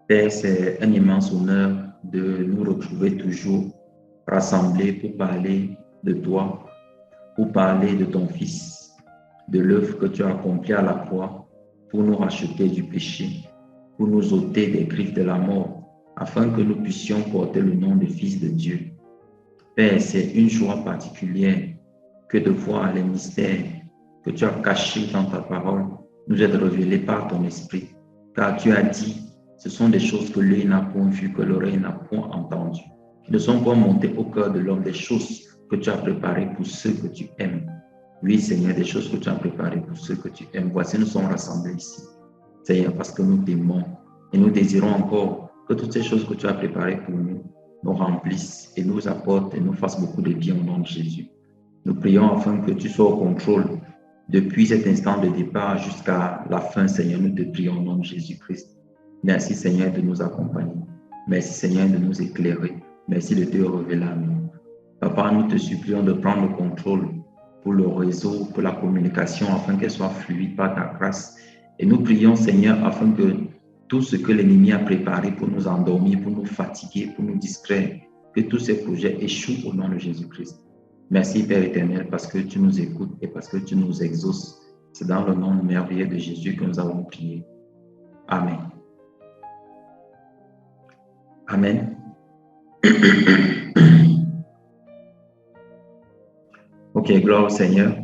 Père, c'est un immense honneur de nous retrouver toujours rassemblés pour parler de toi, pour parler de ton Fils, de l'œuvre que tu as accomplie à la croix pour nous racheter du péché, pour nous ôter des griffes de la mort, afin que nous puissions porter le nom de Fils de Dieu. Père, c'est une joie particulière que de voir les mystères que tu as cachés dans ta parole nous être révélés par ton esprit. Car tu as dit, ce sont des choses que l'œil n'a point vues, que l'oreille n'a point entendues, qui ne sont pas montées au cœur de l'homme, des choses que tu as préparées pour ceux que tu aimes. Oui, Seigneur, des choses que tu as préparées pour ceux que tu aimes. Voici, nous sommes rassemblés ici, Seigneur, parce que nous t'aimons et nous désirons encore que toutes ces choses que tu as préparées pour nous nous remplissent et nous apportent et nous fassent beaucoup de bien au nom de Jésus. Nous prions afin que tu sois au contrôle depuis cet instant de départ jusqu'à la fin, Seigneur. Nous te prions au nom de Jésus-Christ. Merci, Seigneur, de nous accompagner. Merci, Seigneur, de nous éclairer. Merci de te révéler à nous. Papa, nous te supplions de prendre le contrôle pour le réseau, pour la communication, afin qu'elle soit fluide par ta grâce. Et nous prions, Seigneur, afin que tout ce que l'ennemi a préparé pour nous endormir, pour nous fatiguer, pour nous distraire, que tous ces projets échouent au nom de Jésus-Christ. Merci, Père éternel, parce que tu nous écoutes et parce que tu nous exauces. C'est dans le nom merveilleux de Jésus que nous avons prié. Amen. Amen. Ok, gloire au Seigneur.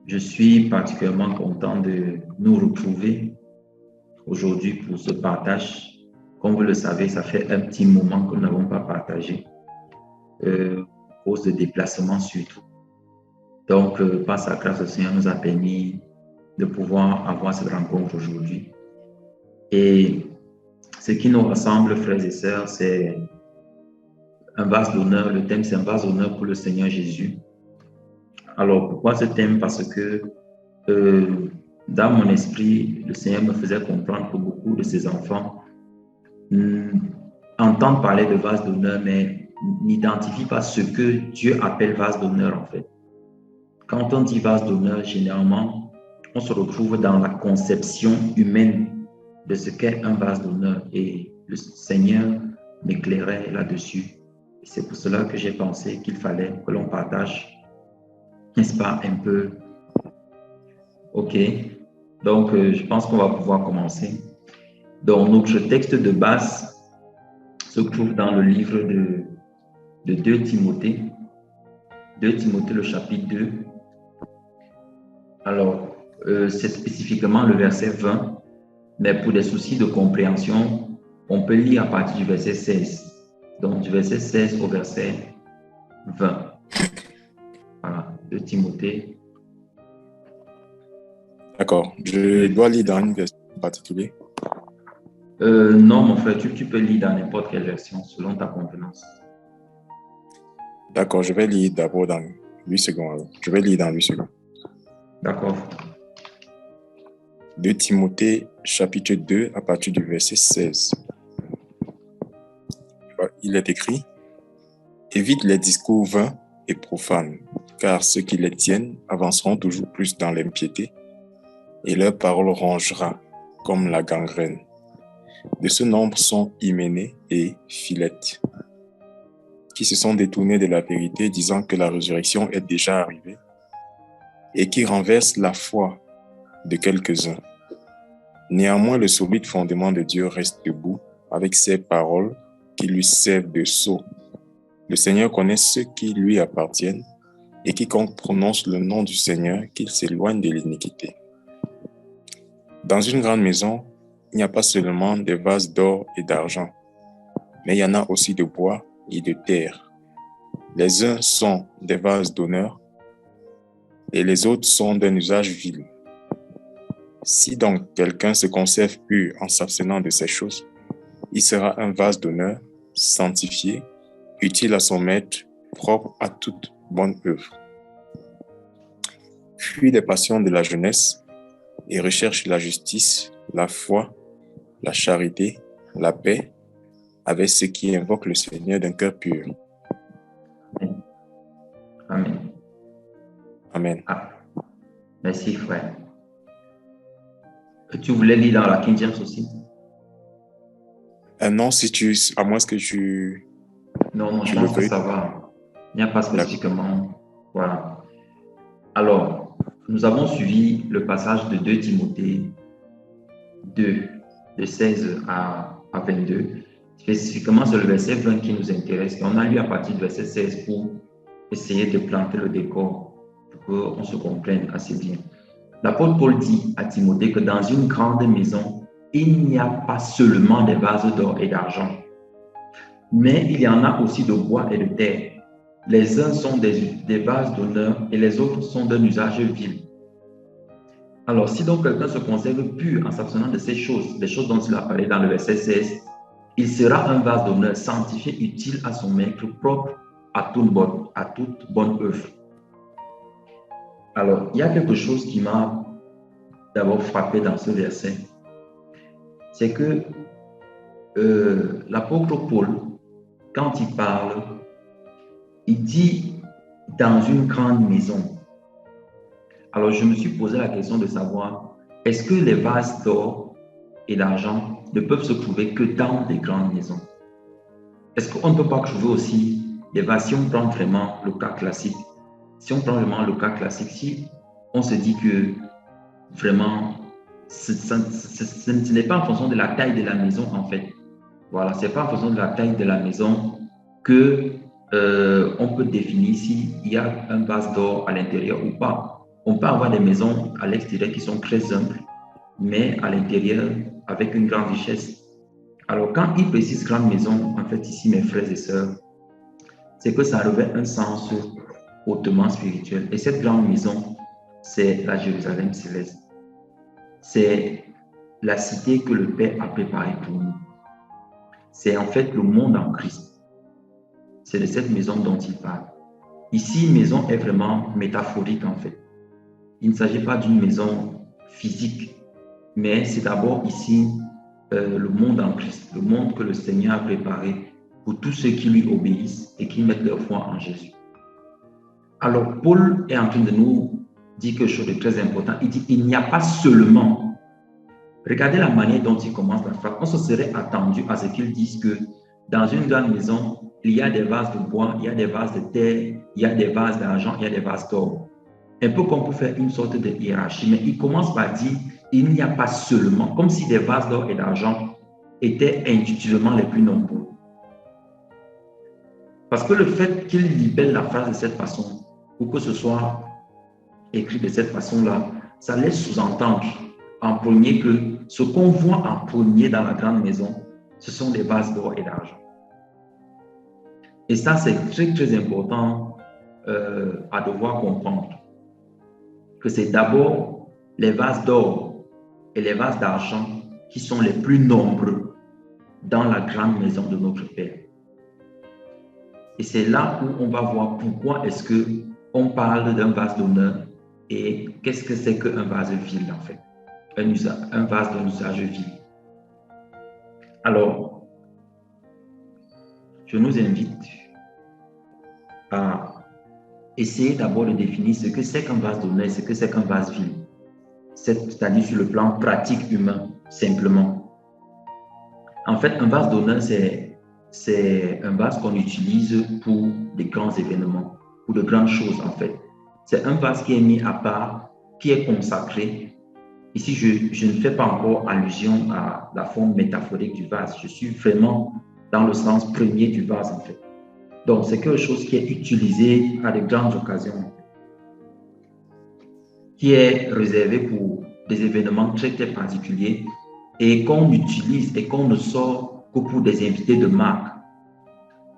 Je suis particulièrement content de nous retrouver aujourd'hui pour ce partage. Comme vous le savez, ça fait un petit moment que nous n'avons pas partagé, à cause de déplacements surtout. Donc, par sa grâce, le Seigneur nous a permis de pouvoir avoir cette rencontre aujourd'hui. Et ce qui nous rassemble, frères et sœurs, c'est un vase d'honneur. Le thème, c'est un vase d'honneur pour le Seigneur Jésus. Alors, pourquoi ce thème? Parce que dans mon esprit, le Seigneur me faisait comprendre que beaucoup de ses enfants entendent parler de vase d'honneur, mais n'identifient pas ce que Dieu appelle vase d'honneur en fait. Quand on dit vase d'honneur, généralement, on se retrouve dans la conception humaine de ce qu'est un vase d'honneur et le Seigneur m'éclairait là-dessus. C'est pour cela que j'ai pensé qu'il fallait que l'on partage, n'est-ce pas, un peu. Ok, donc je pense qu'on va pouvoir commencer. Donc notre texte de base se trouve dans le livre de 2 Timothée. 2 Timothée, le chapitre 2. Alors, c'est spécifiquement le verset 20, mais pour des soucis de compréhension, on peut lire à partir du verset 16. Donc, du verset 16 au verset 20. Voilà, 2 Timothée. D'accord. Je dois lire dans une version particulière? Non, mon frère, tu peux lire dans n'importe quelle version, selon ta convenance. D'accord, je vais lire d'abord dans 8 secondes. Alors. Je vais lire dans 8 secondes. D'accord. 2 Timothée, chapitre 2, à partir du verset 16. Il est écrit: évite les discours vains et profanes, car ceux qui les tiennent avanceront toujours plus dans l'impiété, et leur parole rongera comme la gangrène. De ce nombre sont Hyménée et Philette, qui se sont détournés de la vérité, disant que la résurrection est déjà arrivée, et qui renversent la foi de quelques-uns. Néanmoins, le solide fondement de Dieu reste debout, avec ses paroles qui lui servent de sceau. Le Seigneur connaît ceux qui lui appartiennent, et quiconque prononce le nom du Seigneur, qu'il s'éloigne de l'iniquité. Dans une grande maison, il n'y a pas seulement des vases d'or et d'argent, mais il y en a aussi de bois et de terre. Les uns sont des vases d'honneur, et les autres sont d'un usage vil. Si donc quelqu'un se conserve pur en s'abstenant de ces choses, il sera un vase d'honneur, sanctifié, utile à son maître, propre à toute bonne œuvre. Fuis les passions de la jeunesse et recherche la justice, la foi, la charité, la paix, avec ceux qui invoquent le Seigneur d'un cœur pur. Amen. Amen. Ah, merci, frère. Tu voulais lire dans la King James aussi? Oui, je vais lire dans la King James. D'accord. 2 Timothée, chapitre 2, verset 16. 2 Timothée, le chapitre 2. Alors, c'est spécifiquement le verset 20, mais pour des soucis de compréhension, on peut lire à partir du verset 16. Donc, du verset 16 au verset 20. Non, si tu, à moins que Non, je tu le pense que veuilles. ça va. Il n'y a pas D'accord. spécifiquement. Voilà. Alors, nous avons suivi le passage de 2 Timothée 2, de 16 à 22. Spécifiquement, c'est le verset 20 qui nous intéresse. Et on a lu à partir du verset 16 pour essayer de planter le décor, pour qu'on se comprenne assez bien. L'apôtre Paul dit à Timothée que dans une grande maison, il n'y a pas seulement des vases d'or et d'argent, mais il y en a aussi de bois et de terre. Les uns sont des vases d'honneur et les autres sont d'un usage vil. Alors, si donc quelqu'un se conserve pur en s'abstenant de ces choses, des choses dont il a parlé dans le verset 16, il sera un vase d'honneur, sanctifié, utile à son maître, propre à toute bonne œuvre. Alors, il y a quelque chose qui m'a d'abord frappé dans ce verset, c'est que l'apôtre Paul, quand il parle, il dit dans une grande maison. Alors, je me suis posé la question de savoir, est-ce que les vases d'or et d'argent ne peuvent se trouver que dans des grandes maisons? Est-ce qu'on ne peut pas trouver aussi des vases, si on prend vraiment le cas classique, si on prend vraiment le cas classique, si on se dit que vraiment, ce n'est pas en fonction de la taille de la maison en fait. Voilà, ce n'est pas en fonction de la taille de la maison que on peut définir s'il y a un vase d'or à l'intérieur ou pas. On peut avoir des maisons à l'extérieur qui sont très simples, mais à l'intérieur avec une grande richesse. Alors, quand il précise grande maison, en fait, ici, mes frères et sœurs, c'est que ça revêt un sens hautement spirituel. Et cette grande maison, c'est la Jérusalem céleste. C'est la cité que le Père a préparée pour nous. C'est en fait le monde en Christ. C'est de cette maison dont il parle. Ici, maison est vraiment métaphorique en fait. Il ne s'agit pas d'une maison physique, mais c'est d'abord ici le monde en Christ, le monde que le Seigneur a préparé pour tous ceux qui lui obéissent et qui mettent leur foi en Jésus. Alors, Paul est en train de nous dire quelque chose de très important. Il dit, il n'y a pas seulement. Regardez la manière dont il commence la phrase. On se serait attendu à ce qu'il dise que dans une grande maison, il y a des vases de bois, il y a des vases de terre, il y a des vases d'argent, il y a des vases d'or. Un peu comme pour faire une sorte de hiérarchie, mais il commence par dire, il n'y a pas seulement, comme si des vases d'or et d'argent étaient intuitivement les plus nombreux. Parce que le fait qu'il libelle la phrase de cette façon, ou que ce soit écrit de cette façon-là, ça laisse sous-entendre en premier que ce qu'on voit en premier dans la grande maison, ce sont des vases d'or et d'argent. Et ça, c'est très, très important à devoir comprendre. Que c'est d'abord les vases d'or et les vases d'argent qui sont les plus nombreux dans la grande maison de notre Père. Et c'est là où on va voir pourquoi est-ce qu'on parle d'un vase d'honneur et qu'est-ce que c'est qu'un vase vil en fait. Un vase d'un usage vil. Alors, je nous invite à essayer d'abord de définir ce que c'est qu'un vase d'honneur et ce que c'est qu'un vase vil. C'est-à-dire sur le plan pratique humain, simplement. En fait, un vase d'honneur, c'est un vase qu'on utilise pour des grands événements, pour de grandes choses en fait. C'est un vase qui est mis à part, qui est consacré. Ici, je ne fais pas encore allusion à la forme métaphorique du vase. Je suis vraiment dans le sens premier du vase en fait. Donc, c'est quelque chose qui est utilisé à de grandes occasions, qui est réservé pour des événements très, très particuliers et qu'on utilise et qu'on ne sort que pour des invités de marque.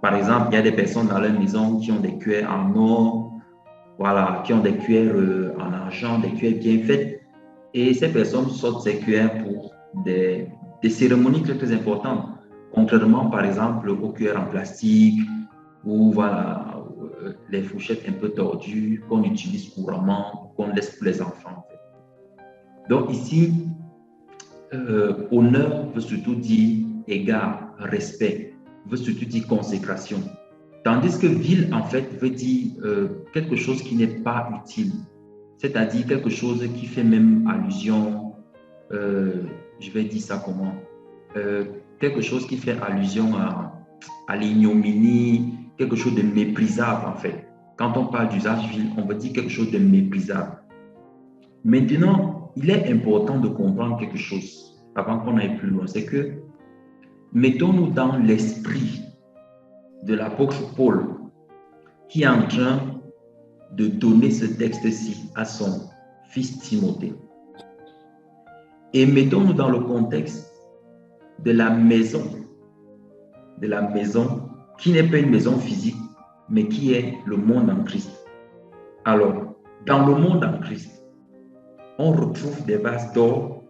Par exemple, il y a des personnes dans leur maison qui ont des cuillères en or, voilà, qui ont des cuillères en argent, des cuillères bien faites. Et ces personnes sortent ces cuillères pour des cérémonies très, très importantes. Contrairement, par exemple, aux cuillères en plastique ou voilà, les fourchettes un peu tordues qu'on utilise couramment, qu'on laisse pour les enfants. Donc ici, honneur veut surtout dire égard, respect, veut surtout dire consécration. Tandis que vil, en fait, veut dire quelque chose qui n'est pas utile. C'est-à-dire quelque chose qui fait même allusion, je vais dire ça comment, quelque chose qui fait allusion à l'ignominie, quelque chose de méprisable en fait. Quand on parle d'usage vil, on veut dire quelque chose de méprisable. Maintenant, il est important de comprendre quelque chose avant qu'on aille plus loin. C'est que mettons-nous dans l'esprit de l'apôtre Paul qui est en train de donner ce texte-ci à son fils Timothée. Et mettons-nous dans le contexte de la maison qui n'est pas une maison physique, mais qui est le monde en Christ. Alors, dans le monde en Christ, on retrouve des vases d'or,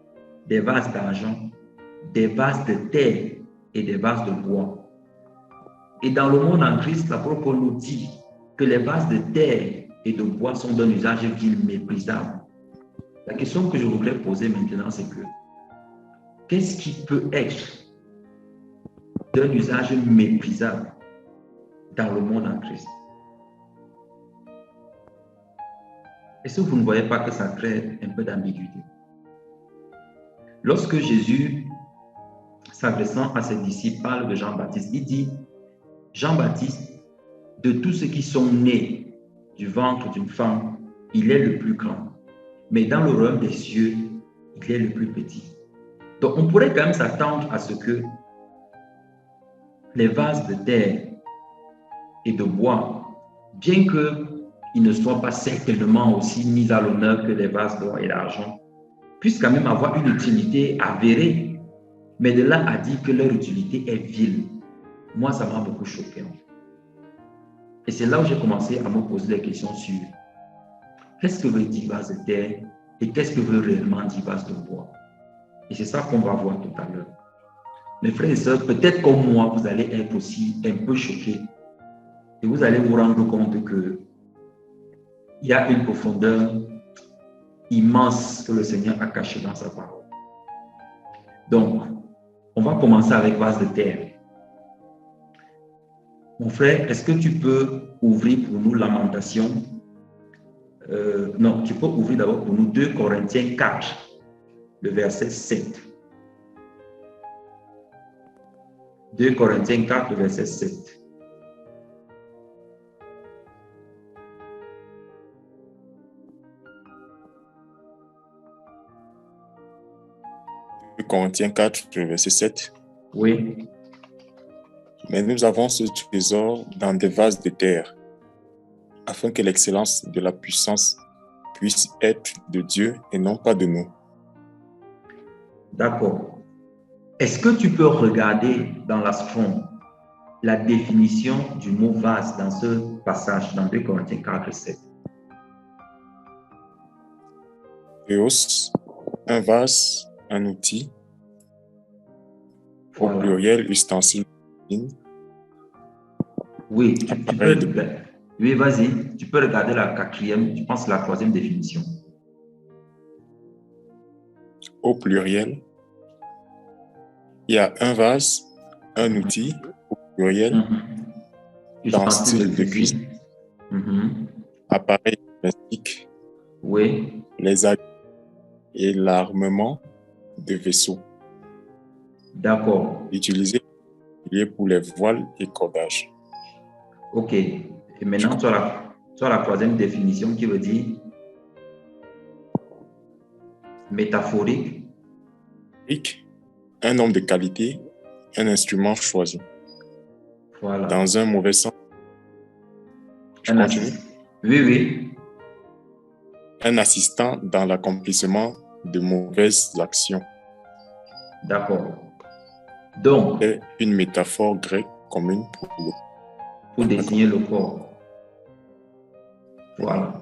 des vases d'argent, des vases de terre et des vases de bois. Et dans le monde en Christ, l'apôtre Paul nous dit que les vases de terre et de bois sont d'un usage vil, méprisable. La question que je voudrais poser maintenant, c'est que qu'est-ce qui peut être d'un usage méprisable dans le monde en Christ? Est-ce que vous ne voyez pas que ça crée un peu d'ambiguïté? Lorsque Jésus, s'adressant à ses disciples, parle de Jean-Baptiste, il dit, Jean-Baptiste, de tous ceux qui sont nés du ventre d'une femme, il est le plus grand. Mais dans le royaume des cieux, il est le plus petit. Donc, on pourrait quand même s'attendre à ce que les vases de terre et de bois, bien qu'ils ne soient pas certainement aussi mis à l'honneur que les vases d'or et d'argent, puissent quand même avoir une utilité avérée. Mais de là à dire que leur utilité est vile, moi, ça m'a beaucoup choqué. Et c'est là où j'ai commencé à me poser des questions sur qu'est-ce que veut dire vase de terre et qu'est-ce que veut réellement dire vase de bois. Et c'est ça qu'on va voir tout à l'heure. Mes frères et sœurs, peut-être comme moi, vous allez être aussi un peu choqués et vous allez vous rendre compte qu'il y a une profondeur immense que le Seigneur a cachée dans sa parole. Donc, on va commencer avec vase de terre. Mon frère, est-ce que tu peux ouvrir pour nous Lamentation? Non, tu peux ouvrir d'abord pour nous 2 Corinthiens 4, le verset 7. 2 Corinthiens 4, le verset 7. Corinthiens 4, le verset 7. Oui. Mais nous avons ce trésor dans des vases de terre, afin que l'excellence de la puissance puisse être de Dieu et non pas de nous. D'accord. Est-ce que tu peux regarder dans la Strong la définition du mot vase dans ce passage, dans 2 Corinthiens 4, 7? Théos, un vase, un outil, au pluriel, ustensile. Oui, tu peux, oui, vas-y, tu peux regarder la 4e, je pense la 3e définition. Au pluriel, il y a un vase, un outil, au pluriel, ustensile de cuisine, appareil domestique, oui, les habits et l'armement de vaisseaux. D'accord. Utilisé pour les voiles et cordages. Ok. Et maintenant, tu as la 3e définition qui veut dire métaphorique. Un homme de qualité, un instrument choisi. Voilà. Dans un mauvais sens. Je continue. Oui. Un assistant dans l'accomplissement de mauvaises actions. D'accord. Donc, c'est une métaphore grecque commune pour désigner le corps. Voilà.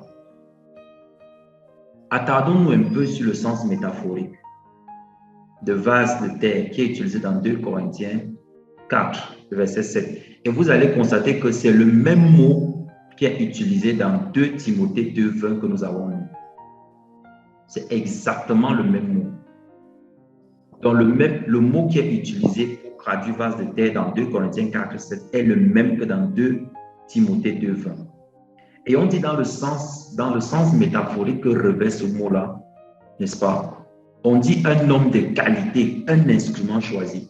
Attardons-nous un peu sur le sens métaphorique de vase de terre qui est utilisé dans 2 Corinthiens 4, verset 7. Et vous allez constater que c'est le même mot qui est utilisé dans 2 Timothée 2, 20 que nous avons lu. C'est exactement le même mot. Donc, le mot qui est utilisé pour traduire vase de terre dans 2 Corinthiens 4, 7 est le même que dans 2 Timothée 2, 20. Et on dit dans le sens métaphorique que revêt ce mot-là, n'est-ce pas? On dit un homme de qualité, un instrument choisi.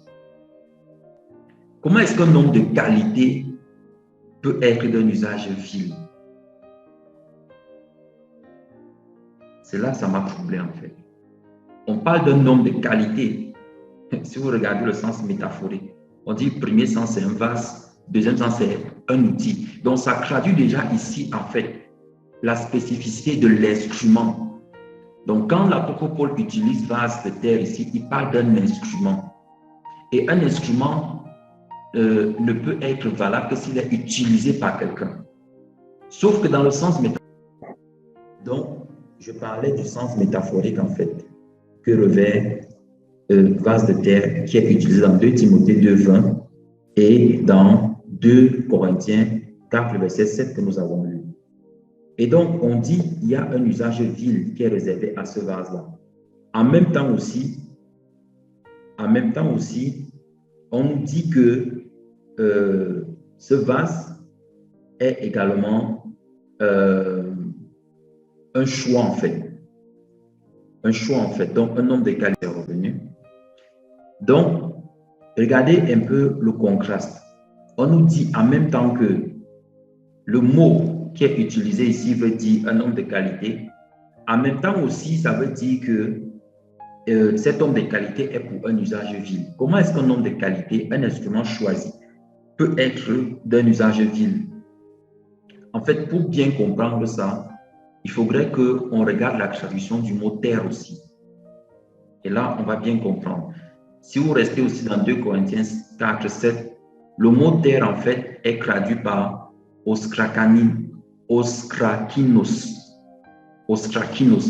Comment est-ce qu'un homme de qualité peut être d'un usage vil? C'est là que ça m'a troublé en fait. On parle d'un homme de qualité. Si vous regardez le sens métaphorique, on dit premier sens c'est un vase, deuxième sens c'est un outil. Donc ça traduit déjà ici en fait la spécificité de l'instrument. Donc quand l'apôtre Paul utilise vase de terre ici, il parle d'un instrument. Et un instrument ne peut être valable que s'il est utilisé par quelqu'un. Sauf que dans le sens métaphorique. Donc, je parlais du sens métaphorique en fait, que revêt vase de terre qui est utilisé dans 2 Timothée 2,20 et dans 2 Corinthiens 4, le verset 7 que nous avons lu. Et donc, on dit qu'il y a un usage vil qui est réservé à ce vase-là. En même temps aussi, on nous dit que ce vase est également un choix en fait. Un choix en fait. Donc, un homme de qualité est revenu. Donc, regardez un peu le contraste. On nous dit en même temps que le mot qui est utilisé ici veut dire un homme de qualité. En même temps aussi, ça veut dire que cet homme de qualité est pour un usage vil. Comment est-ce qu'un homme de qualité, un instrument choisi, peut être d'un usage vil? En fait, pour bien comprendre ça, il faudrait qu'on regarde la traduction du mot terre aussi. Et là, on va bien comprendre. Si vous restez aussi dans 2 Corinthiens 4, 7, le mot terre, en fait, est traduit par ostrakinos,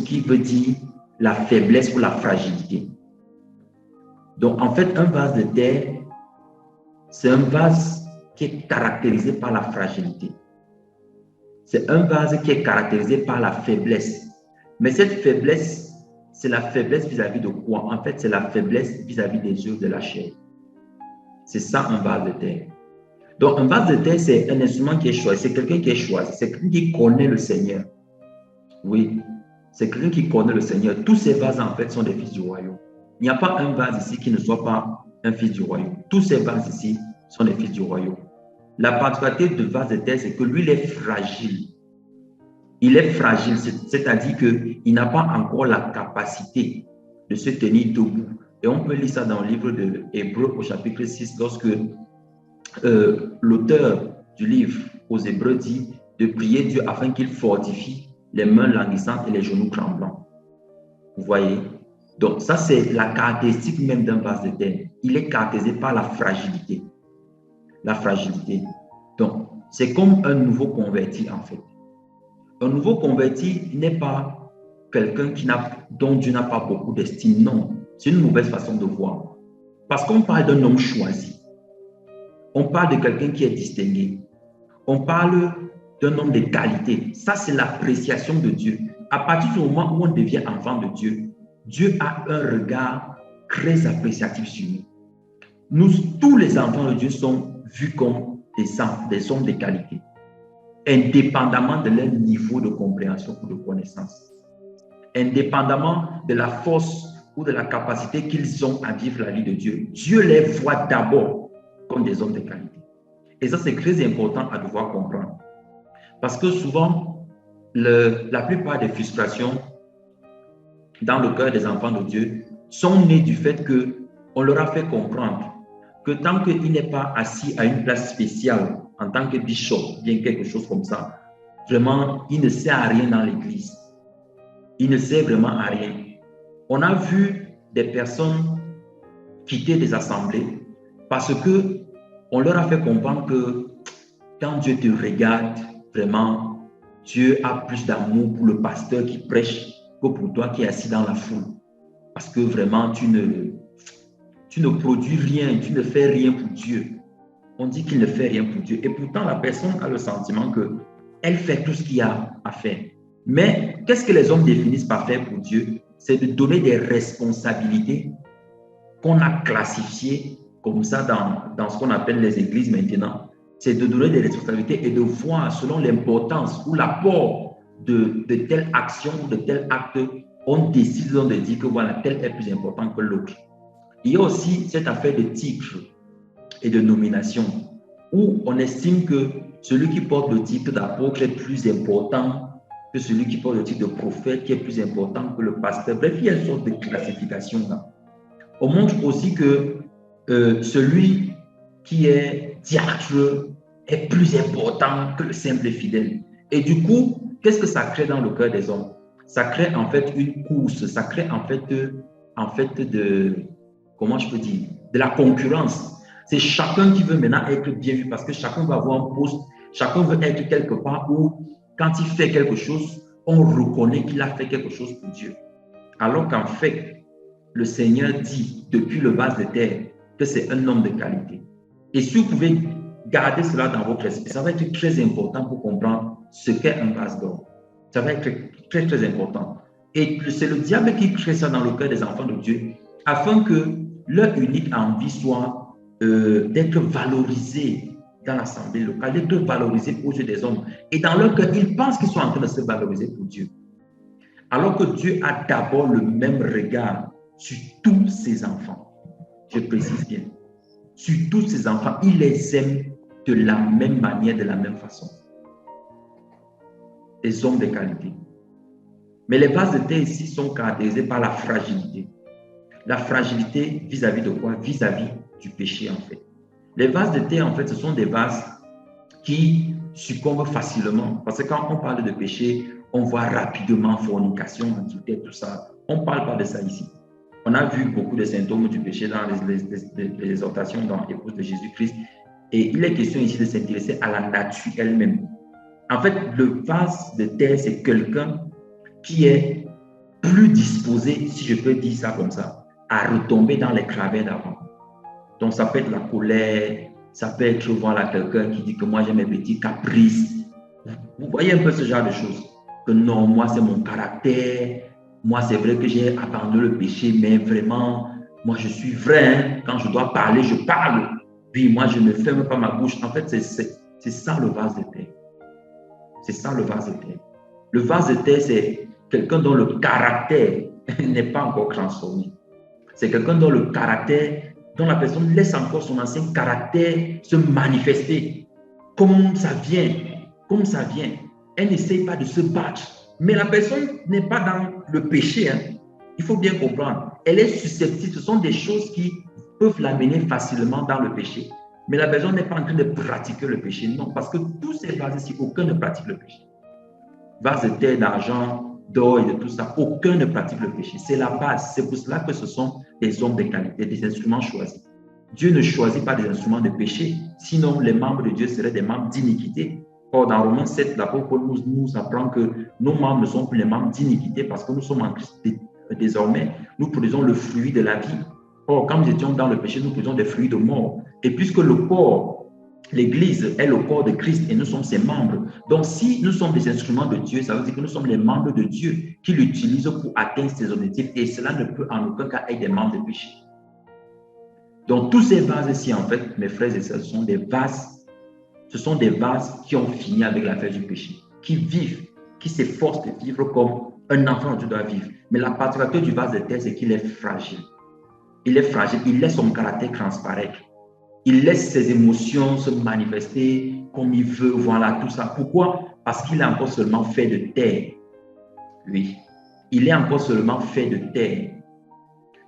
qui veut dire la faiblesse ou la fragilité. Donc, en fait, un vase de terre, c'est un vase qui est caractérisé par la fragilité. C'est un vase qui est caractérisé par la faiblesse. Mais cette faiblesse, c'est la faiblesse vis-à-vis de quoi? En fait, c'est la faiblesse vis-à-vis des œuvres de la chair. C'est ça un vase de terre. Donc, un vase de terre, c'est un instrument qui est choisi. C'est quelqu'un qui est choisi. C'est quelqu'un qui connaît le Seigneur. Oui, c'est quelqu'un qui connaît le Seigneur. Tous ces vases, en fait, sont des fils du royaume. Il n'y a pas un vase ici qui ne soit pas un fils du royaume. Tous ces vases ici sont des fils du royaume. La particularité de vase de terre, c'est que lui, il est fragile. Il est fragile, c'est-à-dire qu'il n'a pas encore la capacité de se tenir debout. Et on peut lire ça dans le livre de Hébreux au chapitre 6, lorsque l'auteur du livre aux Hébreux dit de prier Dieu afin qu'il fortifie les mains languissantes et les genoux tremblants. Vous voyez? Donc ça, c'est la caractéristique même d'un vase de terre. Il est caractérisé par la fragilité. La fragilité. Donc, c'est comme un nouveau converti en fait. Un nouveau converti n'est pas quelqu'un dont Dieu n'a pas beaucoup d'estime. Non, c'est une mauvaise façon de voir. Parce qu'on parle d'un homme choisi. On parle de quelqu'un qui est distingué. On parle d'un homme de qualité. Ça, c'est l'appréciation de Dieu. À partir du moment où on devient enfant de Dieu, Dieu a un regard très appréciatif sur nous. Nous, tous les enfants de Dieu sont vus comme des hommes de qualité, indépendamment de leur niveau de compréhension ou de connaissance, indépendamment de la force ou de la capacité qu'ils ont à vivre la vie de Dieu. Dieu les voit d'abord comme des hommes de qualité. Et ça, c'est très important à devoir comprendre. Parce que souvent, la plupart des frustrations dans le cœur des enfants de Dieu sont nées du fait qu'on leur a fait comprendre que tant qu'il n'est pas assis à une place spéciale en tant que bishop, bien quelque chose comme ça, vraiment, il ne sert à rien dans l'église. Il ne sert vraiment à rien. On a vu des personnes quitter des assemblées parce qu'on leur a fait comprendre que quand Dieu te regarde, vraiment, Dieu a plus d'amour pour le pasteur qui prêche que pour toi qui es assis dans la foule. Parce que vraiment, tu ne produis rien, tu ne fais rien pour Dieu. On dit qu'il ne fait rien pour Dieu. Et pourtant, la personne a le sentiment qu'elle fait tout ce qu'il y a à faire. Mais qu'est-ce que les hommes définissent par faire pour Dieu? C'est de donner des responsabilités qu'on a classifiées comme ça dans ce qu'on appelle les églises maintenant. C'est de donner des responsabilités et de voir selon l'importance ou l'apport de telle action ou de tel acte, on décide de dire que voilà, tel est plus important que l'autre. Il y a aussi cette affaire de titre. et de nomination, où on estime que celui qui porte le titre d'apôtre est plus important que celui qui porte le titre de prophète, qui est plus important que le pasteur. Bref, il y a une sorte de classification là. On montre aussi que celui qui est diacre est plus important que le simple fidèle. Et du coup, qu'est-ce que ça crée dans le cœur des hommes? Ça crée en fait une course, ça crée en fait comment je peux dire, de la concurrence. C'est chacun qui veut maintenant être bien vu parce que chacun va avoir un poste, chacun veut être quelque part où quand il fait quelque chose, on reconnaît qu'il a fait quelque chose pour Dieu. Alors qu'en fait, le Seigneur dit depuis le vase de terre que c'est un homme de qualité. Et si vous pouvez garder cela dans votre esprit, ça va être très important pour comprendre ce qu'est un vase d'or. Ça va être très, très important. Et c'est le diable qui crée ça dans le cœur des enfants de Dieu, afin que leur unique envie soit d'être valorisé dans l'assemblée locale, d'être valorisé aux yeux des hommes. Et dans leur cœur, ils pensent qu'ils sont en train de se valoriser pour Dieu. Alors que Dieu a d'abord le même regard sur tous ses enfants. Je précise bien. Sur tous ses enfants, il les aime de la même manière, de la même façon. Des hommes de qualité. Mais les vases de terre ici sont caractérisés par la fragilité. La fragilité vis-à-vis de quoi? Vis-à-vis du péché, en fait. Les vases de terre, en fait, ce sont des vases qui succombent facilement. Parce que quand on parle de péché, on voit rapidement fornication, adultère, tout ça. On ne parle pas de ça ici. On a vu beaucoup de symptômes du péché dans les exhortations dans l'épouse de Jésus-Christ. Et il est question ici de s'intéresser à la nature elle-même. En fait, le vase de terre, c'est quelqu'un qui est plus disposé, si je peux dire ça comme ça, à retomber dans les travers d'avant. Donc, ça peut être la colère, ça peut être voilà, quelqu'un qui dit que moi j'ai mes petits caprices. Vous voyez un peu ce genre de choses. Que non, moi c'est mon caractère. Moi c'est vrai que j'ai abandonné le péché, mais vraiment, moi je suis vrai. Hein. Quand je dois parler, je parle. Puis moi je ne ferme pas ma bouche. En fait, c'est ça le vase de terre. C'est ça le vase de terre. Le vase de terre, c'est quelqu'un dont le caractère n'est pas encore transformé. C'est quelqu'un dont le caractère, dont la personne laisse encore son ancien caractère se manifester comme ça vient, comme ça vient. Elle n'essaye pas de se battre. Mais la personne n'est pas dans le péché. Hein. Il faut bien comprendre. Elle est susceptible. Ce sont des choses qui peuvent l'amener facilement dans le péché. Mais la personne n'est pas en train de pratiquer le péché. Non, parce que tous ces vases ici, aucun ne pratique le péché. Vase de terre, d'argent, d'or et de tout ça, aucun ne pratique le péché. C'est la base. C'est pour cela que ce sont des hommes de qualité, des instruments choisis. Dieu ne choisit pas des instruments de péché, sinon les membres de Dieu seraient des membres d'iniquité. Or, dans Romains 7, l'apôtre Paul nous apprend que nos membres ne sont plus les membres d'iniquité parce que nous sommes en Christ désormais. Nous produisons le fruit de la vie. Or, quand nous étions dans le péché, nous produisons des fruits de mort. Et puisque le corps, l'Église est le corps de Christ et nous sommes ses membres. Donc, si nous sommes des instruments de Dieu, ça veut dire que nous sommes les membres de Dieu qui l'utilisent pour atteindre ses objectifs et cela ne peut en aucun cas être des membres de péché. Donc, tous ces vases-ci, en fait, mes frères et sœurs, ce sont des vases qui ont fini avec l'affaire du péché, qui vivent, qui s'efforcent de vivre comme un enfant de Dieu doit vivre. Mais la particularité du vase de terre, c'est qu'il est fragile. Il est fragile, il laisse son caractère transparaître. Il laisse ses émotions se manifester comme il veut, voilà, tout ça. Pourquoi? Parce qu'il est encore seulement fait de terre. Oui, il est encore seulement fait de terre.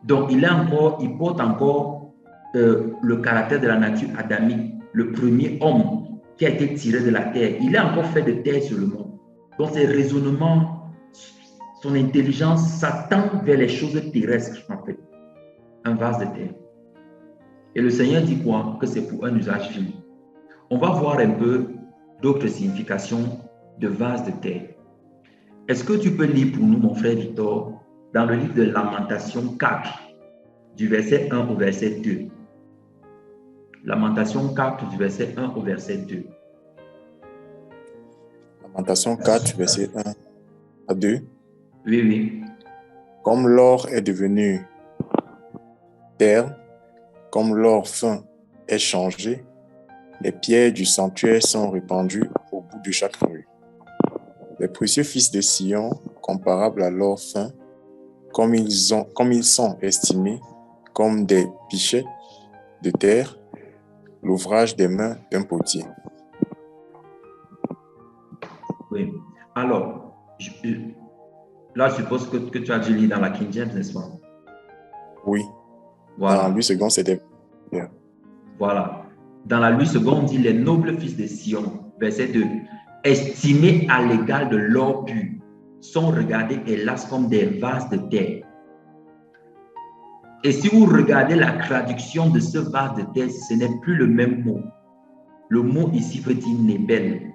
Donc, il porte encore le caractère de la nature adamique, le premier homme qui a été tiré de la terre. Il est encore fait de terre sur le monde. Donc, ses raisonnements, son intelligence s'attend vers les choses terrestres, en fait. Un vase de terre. Et le Seigneur dit quoi? Que c'est pour un usage fini. On va voir un peu d'autres significations de vase de terre. Est-ce que tu peux lire pour nous, mon frère Victor, dans le livre de Lamentation 4, du verset 1 au verset 2. Lamentation 4, du verset 1 au verset 2. Lamentation 4, verset 1 à 2. Oui, oui. Comme l'or est devenu terre, comme l'or fin est changé, les pierres du sanctuaire sont répandues au bout de chaque rue. Les précieux fils de Sion, comparables à l'or fin, comme ils sont estimés comme des pichettes de terre, l'ouvrage des mains d'un potier. Oui. Alors, là, je suppose que tu as dû lire dans la King James, n'est-ce pas? Oui. Voilà. Dans Louis II, c'était... Voilà. Dans la Louis II, on dit les nobles fils de Sion, verset 2, estimés à l'égal de l'or pur, sont regardés hélas comme des vases de terre. Et si vous regardez la traduction de ce vase de terre, ce n'est plus le même mot. Le mot ici veut dire nébel.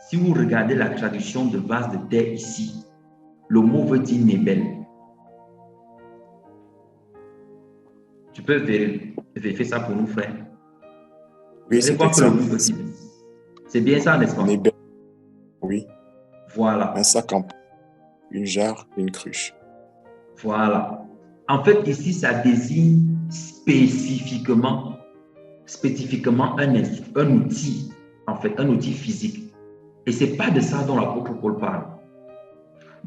Si vous regardez la traduction de vase de terre ici, le mot veut dire nébel. Tu peux vérifier ça pour nous, frère? Oui, c'est exact. C'est bien ça, n'est-ce pas? Nébel. Oui. Voilà. Un sac en une jarre, une cruche. Voilà. En fait, ici, ça désigne spécifiquement un outil, en fait, un outil physique. Et ce n'est pas de ça dont l'apôtre Paul parle.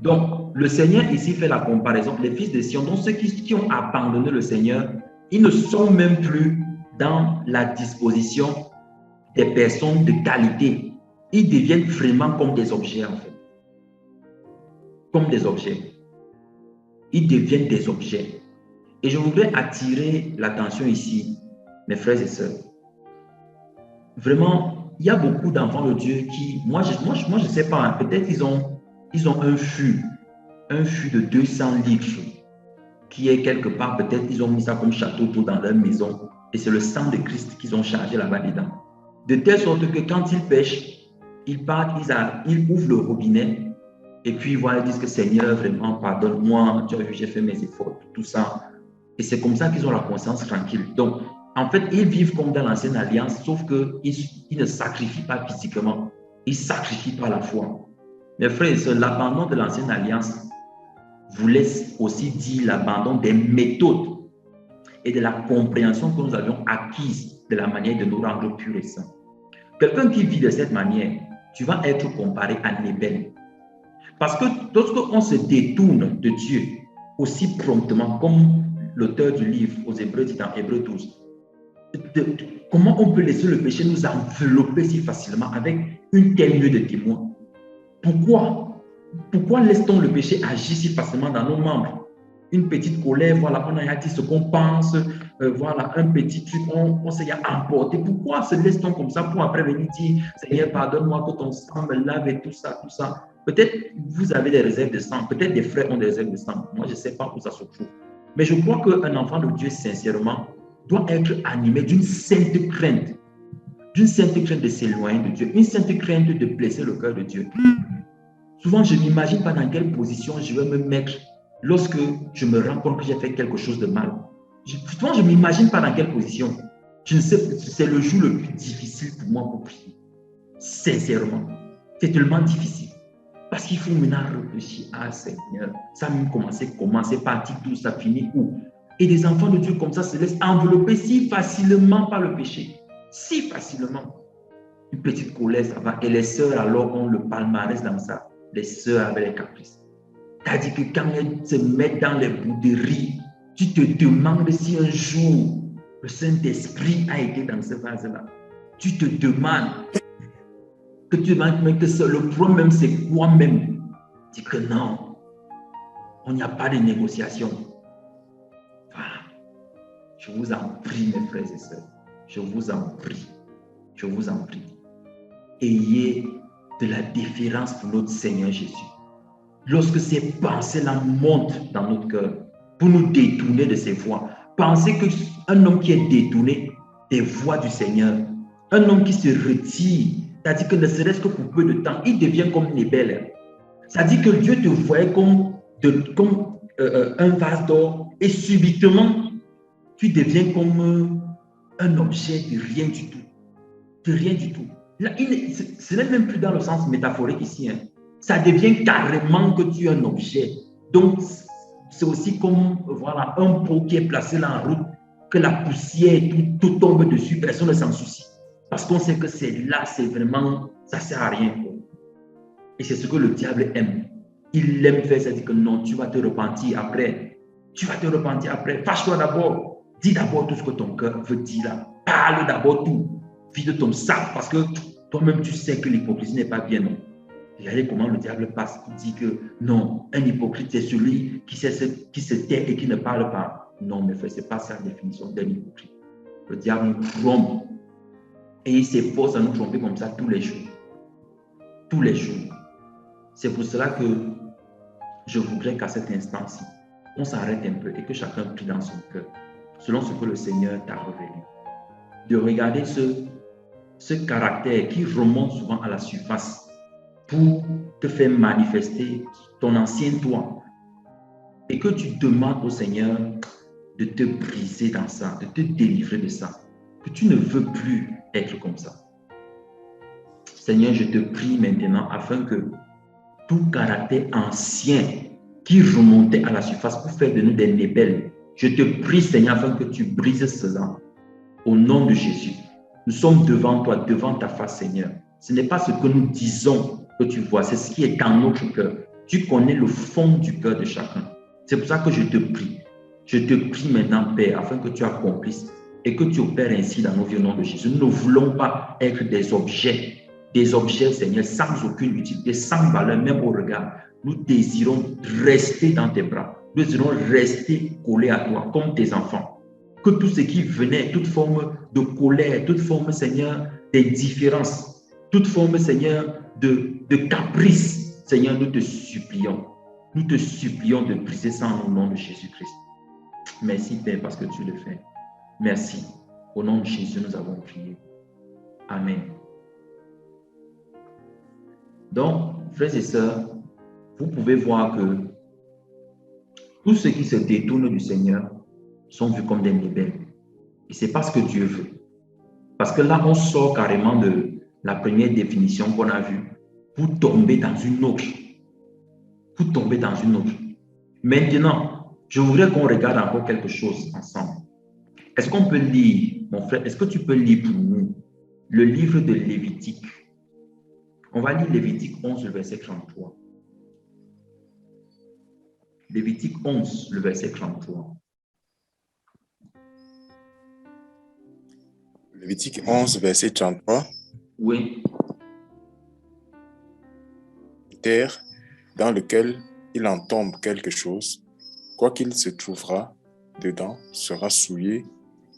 Donc, le Seigneur ici fait la comparaison. Les fils de Sion, donc ceux qui ont abandonné le Seigneur, ils ne sont même plus dans la disposition des personnes de qualité. Ils deviennent vraiment comme des objets, en fait. Comme des objets. Ils deviennent des objets. Et je voudrais attirer l'attention ici, mes frères et sœurs. Vraiment, il y a beaucoup d'enfants de Dieu qui, moi je ne sais pas, hein, peut-être ils ont un fût de 200 litres qui est quelque part, peut-être ils ont mis ça comme château d'eau dans leur maison et c'est le sang de Christ qu'ils ont chargé là-bas dedans. De telle sorte que quand ils pêchent, ils partent, ils ouvrent le robinet et puis voilà, ils disent que Seigneur, vraiment, pardonne-moi, tu as vu, j'ai fait mes efforts, tout ça. Et c'est comme ça qu'ils ont la conscience tranquille. Donc, en fait, ils vivent comme dans l'ancienne alliance, sauf qu'ils ne sacrifient pas physiquement. Ils sacrifient par la foi. Mes frères et sœurs, l'abandon de l'ancienne alliance voulait aussi dire l'abandon des méthodes et de la compréhension que nous avions acquise de la manière de nous rendre purs et saints. Quelqu'un qui vit de cette manière, tu vas être comparé à Nébel. Parce que lorsqu'on se détourne de Dieu aussi promptement, comme l'auteur du livre aux Hébreux dit dans Hébreux 12, comment on peut laisser le péché nous envelopper si facilement avec une telle nuée de témoins? Pourquoi laisse-t-on le péché agir si facilement dans nos membres? Une petite colère, voilà, on a dit ce qu'on pense, voilà, un petit truc, on s'est emporté. Pourquoi se laisse-t-on comme ça pour après venir dire, Seigneur, pardonne-moi que ton sang me lave et tout ça, tout ça? Peut-être vous avez des réserves de sang, peut-être des frères ont des réserves de sang. Moi, je ne sais pas où ça se trouve. Mais je crois qu'un enfant de Dieu, sincèrement, doit être animé d'une sainte crainte de s'éloigner de Dieu, une sainte crainte de blesser le cœur de Dieu. Souvent, je ne m'imagine pas dans quelle position je vais me mettre lorsque je me rends compte que j'ai fait quelque chose de mal. Souvent, je ne m'imagine pas dans quelle position. Je ne sais, c'est le jour le plus difficile pour moi pour prier. Sincèrement, c'est tellement difficile. Parce qu'il faut maintenant réfléchir à Seigneur. Ça a même commencer par tout, ça finit où? Et des enfants de Dieu comme ça se laissent envelopper si facilement par le péché. Si facilement. Une petite colère, ça va. Et les sœurs, alors, ont le palmarès dans ça. Les sœurs avec les caprices. C'est-à-dire que quand elles se mettent dans les bouderies, tu te demandes si un jour le Saint-Esprit a été dans ce vase-là. Tu te demandes que le problème, c'est quoi même? Dis que non, on n'y a pas de négociation. Voilà. Je vous en prie, mes frères et sœurs. Je vous en prie. Je vous en prie. Ayez de la déférence pour notre Seigneur Jésus. Lorsque ces pensées-là montent dans notre cœur pour nous détourner de ses voies, pensez qu'un homme qui est détourné des voies du Seigneur, un homme qui se retire, c'est-à-dire que ne serait-ce que pour peu de temps, il devient comme Nébel. C'est-à-dire que Dieu te voyait comme un vase d'or et subitement, tu deviens comme un objet de rien du tout. De rien du tout. Là, ce n'est même plus dans le sens métaphorique ici. Hein. Ça devient carrément que tu es un objet. Donc, c'est aussi comme voilà, un pot qui est placé là en route, que la poussière, tout tombe dessus, personne ne s'en soucie. Parce qu'on sait que c'est là, c'est vraiment, ça ne sert à rien. Et c'est ce que le diable aime. Il aime faire ça, dit que non, tu vas te repentir après. Tu vas te repentir après. Fâche-toi d'abord. Dis d'abord tout ce que ton cœur veut dire là. Parle d'abord tout. Vide ton sac parce que toi-même, tu sais que l'hypocrisie n'est pas bien, non? Regardez comment le diable passe. Il dit que non, un hypocrite, c'est celui qui se tait et qui ne parle pas. Non, mes frères, ce n'est pas ça la définition d'un hypocrite. Le diable nous trompe. Et il s'efforce à nous tromper comme ça tous les jours. Tous les jours. C'est pour cela que je voudrais qu'à cet instant-ci, on s'arrête un peu et que chacun prie dans son cœur, selon ce que le Seigneur t'a révélé. De regarder ce caractère qui remonte souvent à la surface pour te faire manifester ton ancien toi et que tu demandes au Seigneur de te briser dans ça, de te délivrer de ça, que tu ne veux plus être comme ça. Seigneur, je te prie maintenant afin que tout caractère ancien qui remontait à la surface pour faire de nous des nébelles, je te prie, Seigneur, afin que tu brises cela. Au nom de Jésus, nous sommes devant toi, devant ta face, Seigneur. Ce n'est pas ce que nous disons que tu vois, c'est ce qui est dans notre cœur. Tu connais le fond du cœur de chacun. C'est pour ça que je te prie. Je te prie maintenant, Père, afin que tu accomplisses et que tu opères ainsi dans nos vies au nom de Jésus. Nous ne voulons pas être des objets, Seigneur, sans aucune utilité, sans valeur, même au regard. Nous désirons rester dans tes bras. Nous désirons rester collés à toi, comme tes enfants. Que tout ce qui venait, toute forme de colère, toute forme, Seigneur, d'indifférence, toute forme, Seigneur, de caprice, Seigneur, nous te supplions. Nous te supplions de briser ça au nom de Jésus-Christ. Merci, Père, parce que tu le fais. Merci. Au nom de Jésus, nous avons prié. Amen. Donc, frères et sœurs, vous pouvez voir que tous ceux qui se détournent du Seigneur sont vus comme des nébelles. Et c'est pas ce que Dieu veut. Parce que là, on sort carrément de la première définition qu'on a vue pour tomber dans une autre. Pour tomber dans une autre. Maintenant, je voudrais qu'on regarde encore quelque chose ensemble. Est-ce qu'on peut lire, mon frère, est-ce que tu peux lire pour nous le livre de Lévitique? On va lire Lévitique 11, le verset 33. Lévitique 11, le verset 33. Lévitique 11, verset 33. Oui. Terre dans lequel il en tombe quelque chose, quoi qu'il se trouvera dedans, sera souillé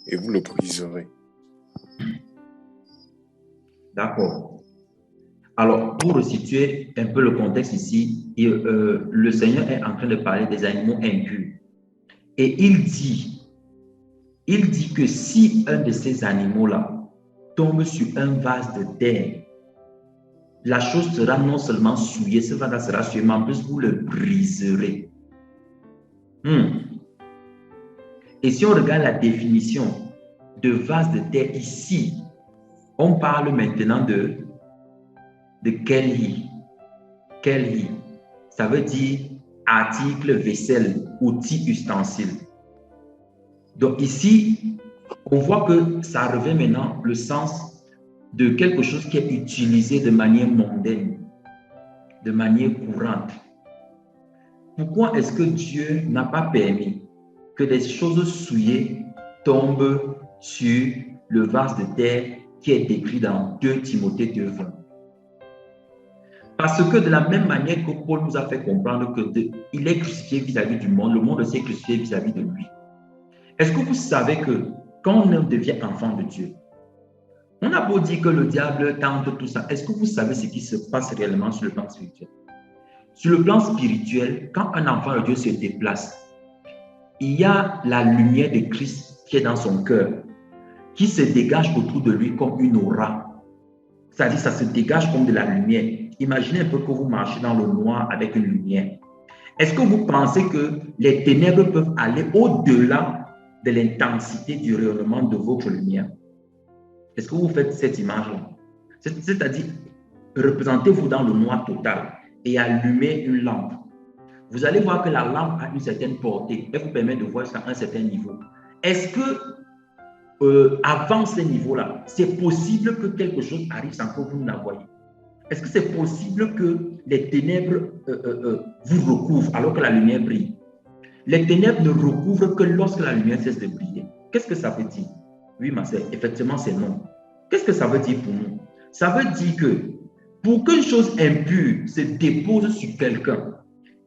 et vous le briserez. D'accord. Alors, pour resituer un peu le contexte ici, le Seigneur est en train de parler des animaux impurs. Et il dit que si un de ces animaux-là tombe sur un vase de terre, la chose sera non seulement souillée, ce vase sera souillé, mais en plus vous le briserez. Et si on regarde la définition de vase de terre ici, on parle maintenant de kelhi. Kelhi, ça veut dire article, vaisselle, outil, ustensile. Donc ici, on voit que ça revêt maintenant le sens de quelque chose qui est utilisé de manière mondaine, de manière courante. Pourquoi est-ce que Dieu n'a pas permis que des choses souillées tombent sur le vase de terre qui est décrit dans 2 Timothée 2:20? Parce que de la même manière que Paul nous a fait comprendre qu'il est crucifié vis-à-vis du monde, le monde aussi est crucifié vis-à-vis de lui. Est-ce que vous savez que quand on devient enfant de Dieu, on a beau dire que le diable tente tout ça, est-ce que vous savez ce qui se passe réellement sur le plan spirituel? Sur le plan spirituel, quand un enfant de Dieu se déplace, il y a la lumière de Christ qui est dans son cœur, qui se dégage autour de lui comme une aura. C'est-à-dire, ça se dégage comme de la lumière. Imaginez un peu que vous marchez dans le noir avec une lumière. Est-ce que vous pensez que les ténèbres peuvent aller au-delà de l'intensité du rayonnement de votre lumière? Est-ce que vous faites cette image-là? C'est-à-dire, représentez-vous dans le noir total et allumez une lampe. Vous allez voir que la lampe a une certaine portée et vous permet de voir jusqu'à un certain niveau. Est-ce que avant ce niveau-là, c'est possible que quelque chose arrive sans que vous ne la voyez? Est-ce que c'est possible que les ténèbres vous recouvrent alors que la lumière brille? Les ténèbres ne recouvrent que lorsque la lumière cesse de briller. Qu'est-ce que ça veut dire? Oui, ma sœur, effectivement, c'est non. Qu'est-ce que ça veut dire pour nous? Ça veut dire que pour qu'une chose impure se dépose sur quelqu'un,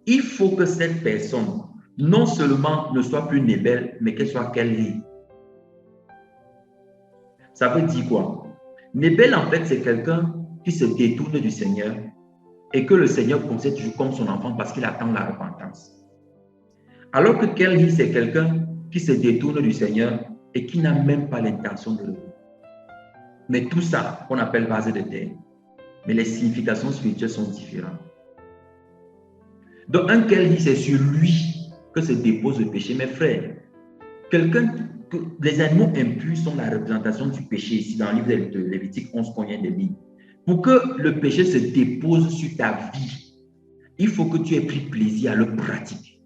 il faut que cette personne, non seulement ne soit plus Nébel, mais qu'elle soit Kelly. Ça veut dire quoi? Nébel, en fait, c'est quelqu'un qui se détourne du Seigneur et que le Seigneur considère toujours comme son enfant parce qu'il attend la repentance. Alors que Kelly, c'est quelqu'un qui se détourne du Seigneur et qui n'a même pas l'intention de le faire. Mais tout ça, on appelle vase de terre. Mais les significations spirituelles sont différentes. Donc, un Kelly, c'est sur lui que se dépose le péché. Mes frères, les animaux impurs sont la représentation du péché ici dans le livre de Lévitique 11 qu'on vient de lire. Pour que le péché se dépose sur ta vie, il faut que tu aies pris plaisir à le pratiquer.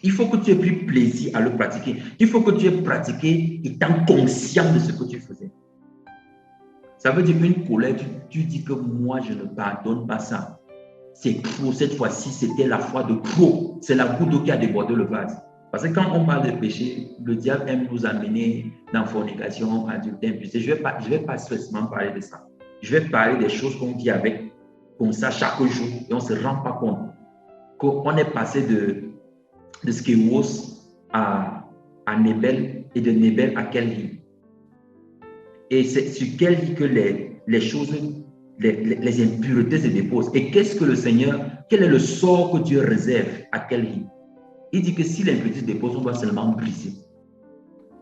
Il faut que tu aies pris plaisir à le pratiquer. Il faut que tu aies pratiqué étant conscient de ce que tu faisais. Ça veut dire qu'une colère, tu dis que moi, je ne pardonne pas ça. C'est trop. Cette fois-ci, c'était la fois de trop. C'est la goutte d'eau qui a débordé le vase. Parce que quand on parle de péché, le diable aime nous amener dans fornication, adultère, impureté. Je vais pas spécifiquement parler de ça. Je vais parler des choses qu'on vit avec, comme ça, chaque jour, et on ne se rend pas compte qu'on est passé de Skéros à Nébel et de Nébel à Kelly. Et c'est sur Kelly que les choses, les impuretés se déposent. Et qu'est-ce que le Seigneur, quel est le sort que Dieu réserve à Kelly? Il dit que si l'impureté se dépose, on doit seulement briser.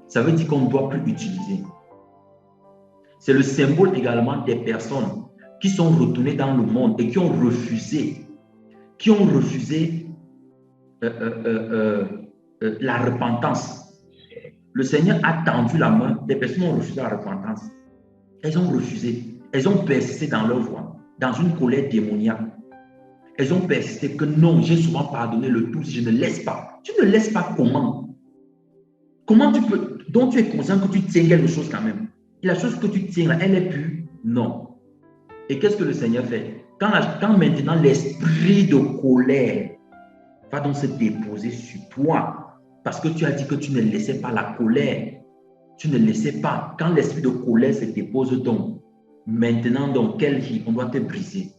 Ça veut dire qu'on ne doit plus utiliser. C'est le symbole également des personnes qui sont retournées dans le monde et qui ont refusé la repentance. Le Seigneur a tendu la main, des personnes ont refusé la repentance. Elles ont refusé, elles ont persisté dans leur voie, dans une colère démoniaque. Elles ont persisté que non, j'ai souvent pardonné le tout, je ne laisse pas. Tu ne laisses pas comment? Comment tu peux? Donc tu es conscient que tu tiens quelque chose quand même. Et la chose que tu tiens là, elle est pure? Non. Et qu'est-ce que le Seigneur fait? Quand maintenant l'esprit de colère va donc se déposer sur toi, parce que tu as dit que tu ne laissais pas la colère. Tu ne laissais pas. Quand l'esprit de colère se dépose donc, maintenant, dans quelle vie on doit te briser?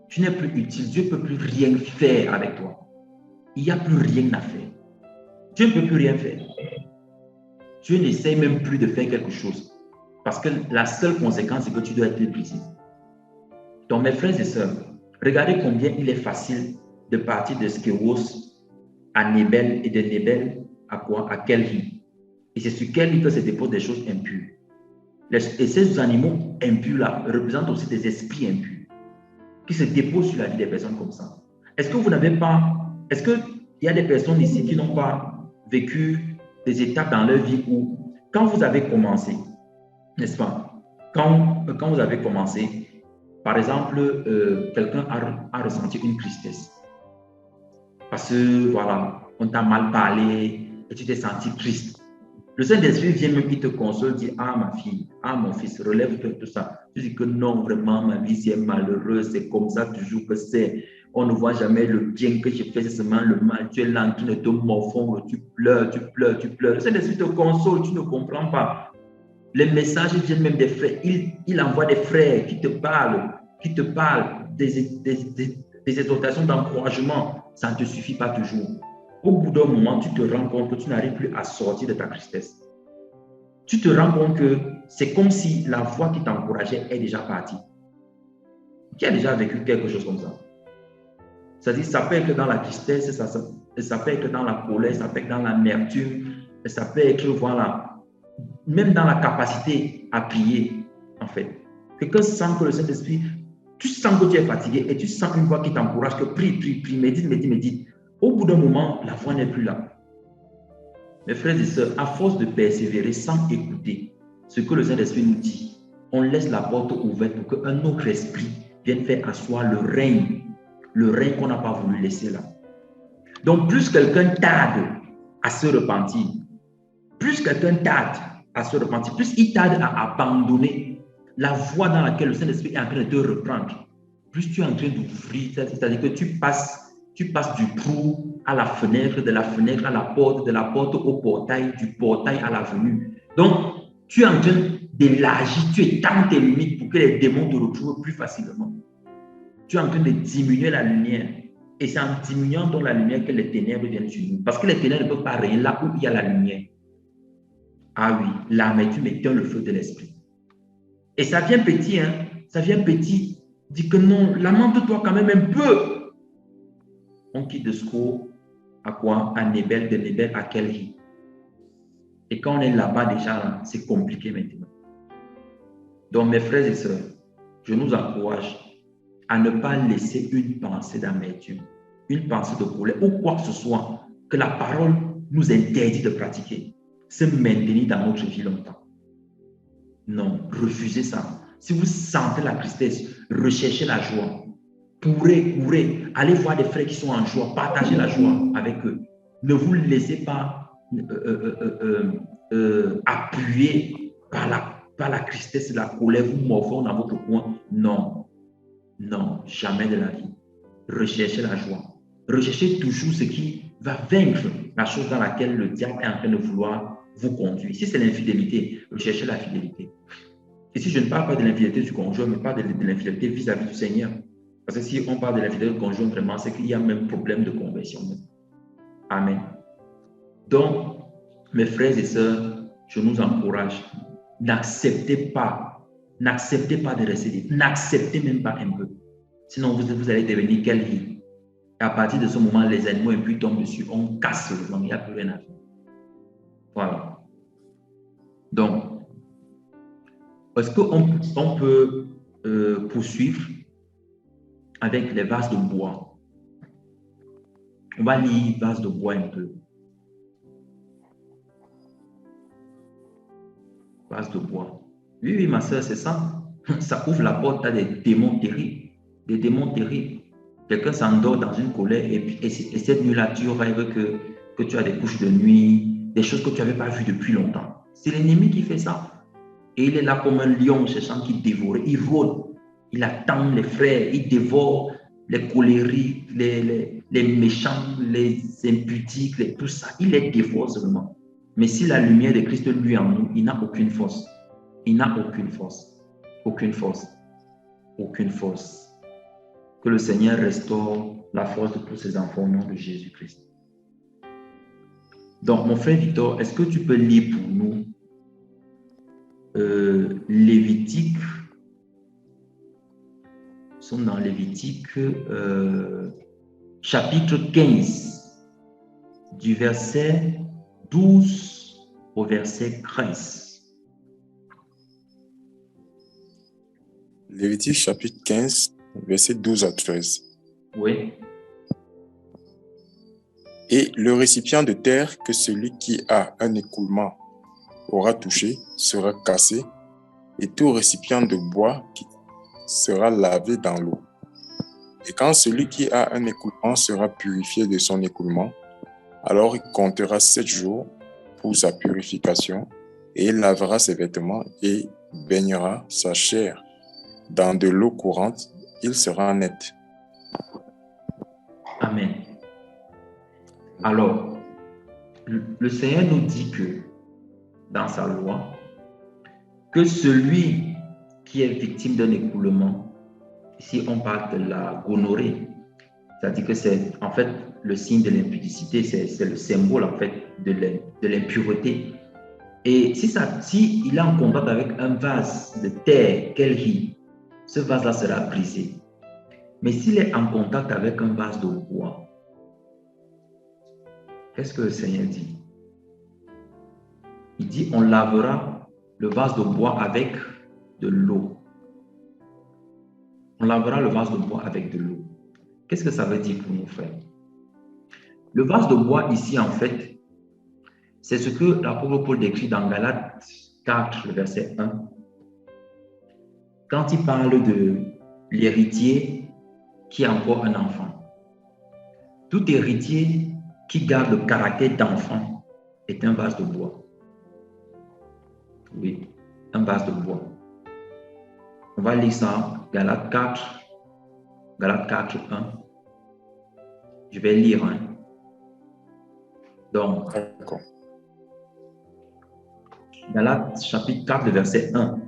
Tu n'es plus utile. Dieu ne peut plus rien faire avec toi. Il n'y a plus rien à faire. Dieu ne peut plus rien faire. Dieu n'essaie même plus de faire quelque chose. Parce que la seule conséquence, c'est que tu dois être brisé. Donc, mes frères et sœurs, regardez combien il est facile de partir de Skéros à Nébel et de Nébel à quoi? À Kelly. Et c'est sur Kelly que se déposent des choses impures. Et ces animaux impurs-là représentent aussi des esprits impurs qui se déposent sur la vie des personnes comme ça. Est-ce que vous n'avez pas... Est-ce qu'il y a des personnes ici qui n'ont pas vécu des étapes dans leur vie où, quand vous avez commencé, n'est-ce pas? Quand vous avez commencé, par exemple, quelqu'un a ressenti une tristesse. Parce que, voilà, on t'a mal parlé et tu t'es senti triste. Le Saint-Esprit vient même, il te console, dit, ah ma fille, ah mon fils, relève-toi, tout ça. Tu dis que non, vraiment, ma vie c'est malheureuse, c'est comme ça toujours que c'est. On ne voit jamais le bien que j'ai fait, c'est seulement le mal. Tu es là en train de te morfondre, tu pleures, tu pleures, tu pleures. Le Saint-Esprit te console, tu ne comprends pas. Les messages viennent même des frères. Il envoie des frères qui te parlent des exhortations d'encouragement. Ça ne te suffit pas toujours. Au bout d'un moment, tu te rends compte que tu n'arrives plus à sortir de ta tristesse. Tu te rends compte que c'est comme si la voix qui t'encourageait est déjà partie. Qui a déjà vécu quelque chose comme ça? C'est-à-dire, ça peut être dans la tristesse, ça peut être dans la colère, ça peut être dans l'amertume, ça peut être, voilà, même dans la capacité à prier, en fait. Quelqu'un sent que le Saint-Esprit, tu sens que tu es fatigué et tu sens une voix qui t'encourage que prie, médite. Au bout d'un moment, la voix n'est plus là. Mes frères et sœurs, à force de persévérer sans écouter ce que le Saint-Esprit nous dit, on laisse la porte ouverte pour qu'un autre esprit vienne faire asseoir le règne qu'on n'a pas voulu laisser là. Donc, plus quelqu'un tarde à se repentir, plus il tarde à abandonner la voie dans laquelle le Saint-Esprit est en train de te reprendre, plus tu es en train d'ouvrir, c'est-à-dire que tu passes tu passes du trou à la fenêtre, de la fenêtre à la porte, de la porte au portail, du portail à l'avenue. Donc, tu es en train d'élargir, tu étends tes limites pour que les démons te retrouvent plus facilement. Tu es en train de diminuer la lumière. Et c'est en diminuant donc la lumière que les ténèbres viennent sur nous. Parce que les ténèbres ne peuvent pas régner là où il y a la lumière. Ah oui, l'amertume éteint le feu de l'esprit. Et ça vient petit, hein. Ça vient petit. Dis que non, lamente-toi quand même un peu. On quitte de Sco à quoi? À Nebel, de Nebel à Kelly. Et quand on est là-bas déjà, c'est compliqué maintenant. Donc mes frères et sœurs, je nous encourage à ne pas laisser une pensée d'amertume, une pensée de colère ou quoi que ce soit que la parole nous interdit de pratiquer, se maintenir dans notre vie longtemps. Non, refusez ça. Si vous sentez la tristesse, recherchez la joie. Courez, allez voir des frères qui sont en joie, partagez la joie avec eux. Ne vous laissez pas appuyer par la tristesse, la colère, vous morfondre dans votre coin. Non, non, jamais de la vie. Recherchez la joie. Recherchez toujours ce qui va vaincre la chose dans laquelle le diable est en train de vouloir vous conduire. Si c'est l'infidélité, recherchez la fidélité. Ici, je ne parle pas de l'infidélité du conjoint, mais pas de l'infidélité vis-à-vis du Seigneur. Parce que si on parle de l'infidélité du conjoint, vraiment, c'est qu'il y a même problème de conversion. Amen. Donc, mes frères et sœurs, je nous encourage, n'acceptez pas de rester, n'acceptez même pas un peu. Sinon, vous allez devenir quelle vie? Et à partir de ce moment, les animaux impurs tombent dessus, on casse le vent, il n'y a plus rien à faire. Voilà. Donc, est-ce qu'on peut poursuivre avec les vases de bois? On va lire vases de bois un peu. Vase de bois. Oui, ma soeur, c'est ça. Ça ouvre la porte à des démons terribles. Des démons terribles. Quelqu'un s'endort dans une colère et cette nuit-là, tu rêves que tu as des couches de nuit, des choses que tu n'avais pas vues depuis longtemps. C'est l'ennemi qui fait ça. Et il est là comme un lion cherchant qui dévore. Il rôde. Il attend les frères. Il dévore les colériques, les méchants, les impudiques, tout ça. Il les dévore seulement. Mais si la lumière de Christ lui en nous, il n'a aucune force. Il n'a aucune force. Aucune force. Aucune force. Que le Seigneur restaure la force de tous ses enfants au nom de Jésus-Christ. Donc, mon frère Victor, est-ce que tu peux lire pour nous Lévitique? Nous sommes dans Lévitique chapitre 15, du verset 12 au verset 13. Lévitique chapitre 15, verset 12 à 13. Oui. Et le récipient de terre que celui qui a un écoulement aura touché sera cassé, et tout récipient de bois qui sera lavé dans l'eau. Et quand celui qui a un écoulement sera purifié de son écoulement, alors il comptera 7 jours pour sa purification, et il lavera ses vêtements et baignera sa chair dans de l'eau courante, il sera net. Amen. Alors, le Seigneur nous dit que, dans sa loi, que celui qui est victime d'un écoulement, ici on parle de la gonorrhée, c'est-à-dire que c'est en fait le signe de l'impudicité, c'est le symbole en fait de l'impureté. Et si il est en contact avec un vase de terre, quel rit, ce vase-là sera brisé. Mais s'il est en contact avec un vase de bois, qu'est-ce que le Seigneur dit? Il dit, on lavera le vase de bois avec de l'eau. On lavera le vase de bois avec de l'eau. Qu'est-ce que ça veut dire pour nos frères? Le vase de bois ici, en fait, c'est ce que l'apôtre Paul décrit dans Galates 4, le verset 1. Quand il parle de l'héritier qui a encore un enfant. Tout héritier qui garde le caractère d'enfant est un vase de bois. Oui, un vase de bois. On va lire ça, Galates 4, 1. Je vais lire. Hein. Donc, Galates chapitre 4, verset 1.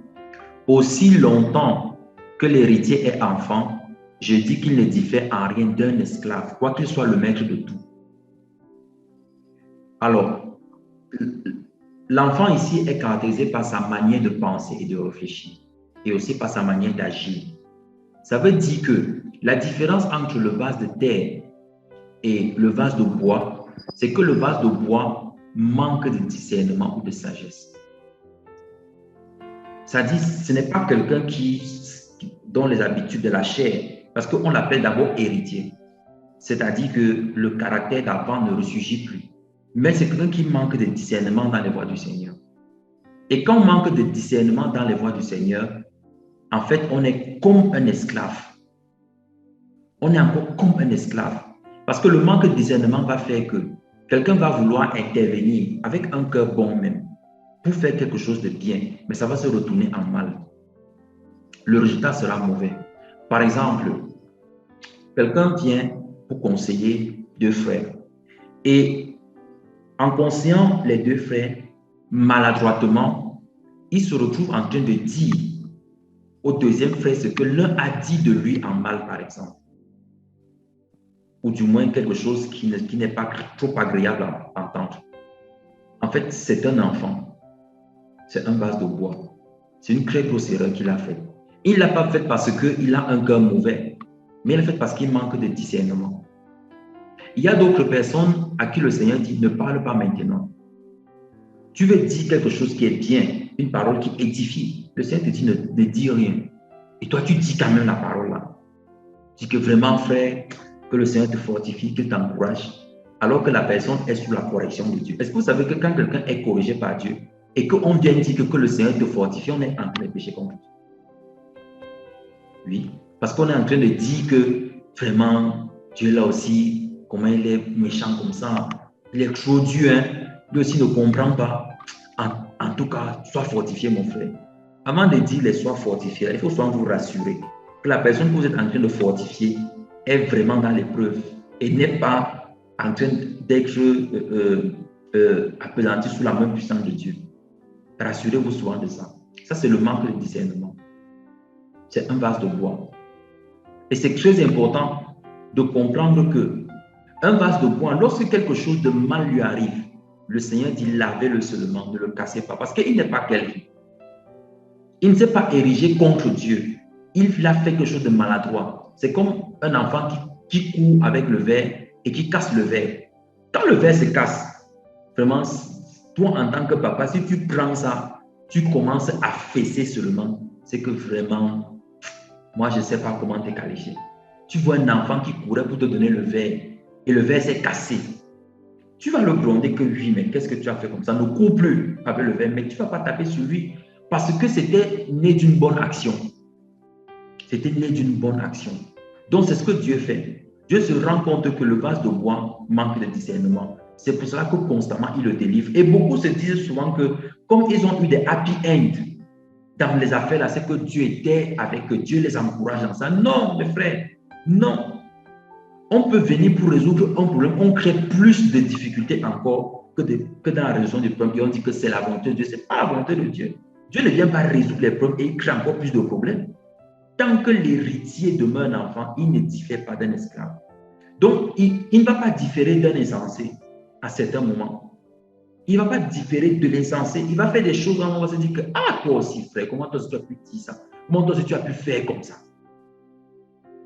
Aussi longtemps que l'héritier est enfant, je dis qu'il ne diffère en rien d'un esclave, quoi qu'il soit le maître de tout. Alors, l'enfant ici est caractérisé par sa manière de penser et de réfléchir, et aussi par sa manière d'agir. Ça veut dire que la différence entre le vase de terre et le vase de bois, c'est que le vase de bois manque de discernement ou de sagesse. Ça dit, ce n'est pas quelqu'un dont les habitudes de la chair, parce qu'on l'appelle d'abord héritier. C'est-à-dire que le caractère d'avant ne ressurgit plus. Mais c'est quelqu'un qui manque de discernement dans les voies du Seigneur. Et quand on manque de discernement dans les voies du Seigneur, en fait, on est comme un esclave. On est encore comme un esclave. Parce que le manque de discernement va faire que quelqu'un va vouloir intervenir avec un cœur bon même pour faire quelque chose de bien, mais ça va se retourner en mal. Le résultat sera mauvais. Par exemple, quelqu'un vient pour conseiller deux frères. Et en conseillant les deux frères, maladroitement, il se retrouve en train de dire au deuxième frère ce que l'un a dit de lui en mal, par exemple. Ou du moins quelque chose qui n'est pas trop agréable à entendre. En fait, c'est un enfant. C'est un vase de bois. C'est une très grosse erreur qu'il a faite. Il ne l'a pas faite parce qu'il a un cœur mauvais, mais il l'a faite parce qu'il manque de discernement. Il y a d'autres personnes à qui le Seigneur dit, ne parle pas maintenant. Tu veux dire quelque chose qui est bien, une parole qui édifie. Le Seigneur te dit, ne dis rien. Et toi, tu dis quand même la parole là. Tu dis que vraiment, frère, que le Seigneur te fortifie, qu'il t'encourage, alors que la personne est sous la correction de Dieu. Est-ce que vous savez que quand quelqu'un est corrigé par Dieu et qu'on vient dire que le Seigneur te fortifie, on est en train de pécher contre Dieu? Oui, parce qu'on est en train de dire que vraiment, Dieu là aussi, comment il est méchant comme ça, il est trop dur, hein? Lui aussi ne comprend pas. En tout cas, sois fortifié, mon frère. Avant de dire les sois fortifiés, il faut souvent vous rassurer que la personne que vous êtes en train de fortifier est vraiment dans l'épreuve et n'est pas en train d'être appesantie sous la main puissante de Dieu. Rassurez-vous souvent de ça. Ça, c'est le manque de discernement. C'est un vase de bois. Et c'est très important de comprendre que un vase de bois, lorsque quelque chose de mal lui arrive, le Seigneur dit lavez-le seulement, ne le cassez pas, parce qu'il n'est pas quelqu'un. Il ne s'est pas érigé contre Dieu. Il a fait quelque chose de maladroit. C'est comme un enfant qui court avec le verre et qui casse le verre. Quand le verre se casse, vraiment, toi en tant que papa, si tu prends ça, tu commences à fesser seulement. C'est que vraiment, moi, je ne sais pas comment te qualifier. Tu vois un enfant qui courait pour te donner le verre et le verre s'est cassé. Tu vas le gronder que oui, mais qu'est-ce que tu as fait comme ça? Ne cours plus avec le verre, mais tu ne vas pas taper sur lui parce que c'était né d'une bonne action. C'était né d'une bonne action. Donc, c'est ce que Dieu fait. Dieu se rend compte que le vase de bois manque de discernement. C'est pour cela que constamment, il le délivre. Et beaucoup se disent souvent que comme ils ont eu des happy ends dans les affaires là, c'est que Dieu était avec eux, Dieu les encourage dans ça. Non, mes frères, non. On peut venir pour résoudre un problème, on crée plus de difficultés encore que dans la résolution du problème. Et on dit que c'est la volonté de Dieu, ce n'est pas la volonté de Dieu. Dieu ne vient pas résoudre les problèmes et il crée encore plus de problèmes. Tant que l'héritier demeure un enfant, il ne diffère pas d'un esclave. Donc, il ne va pas différer d'un insensé à certains moments. Il ne va pas différer de l'insensé. Il va faire des choses où on va se dire que, ah, toi aussi, frère, comment toi aussi tu as pu dire ça? Comment toi aussi tu as pu faire comme ça?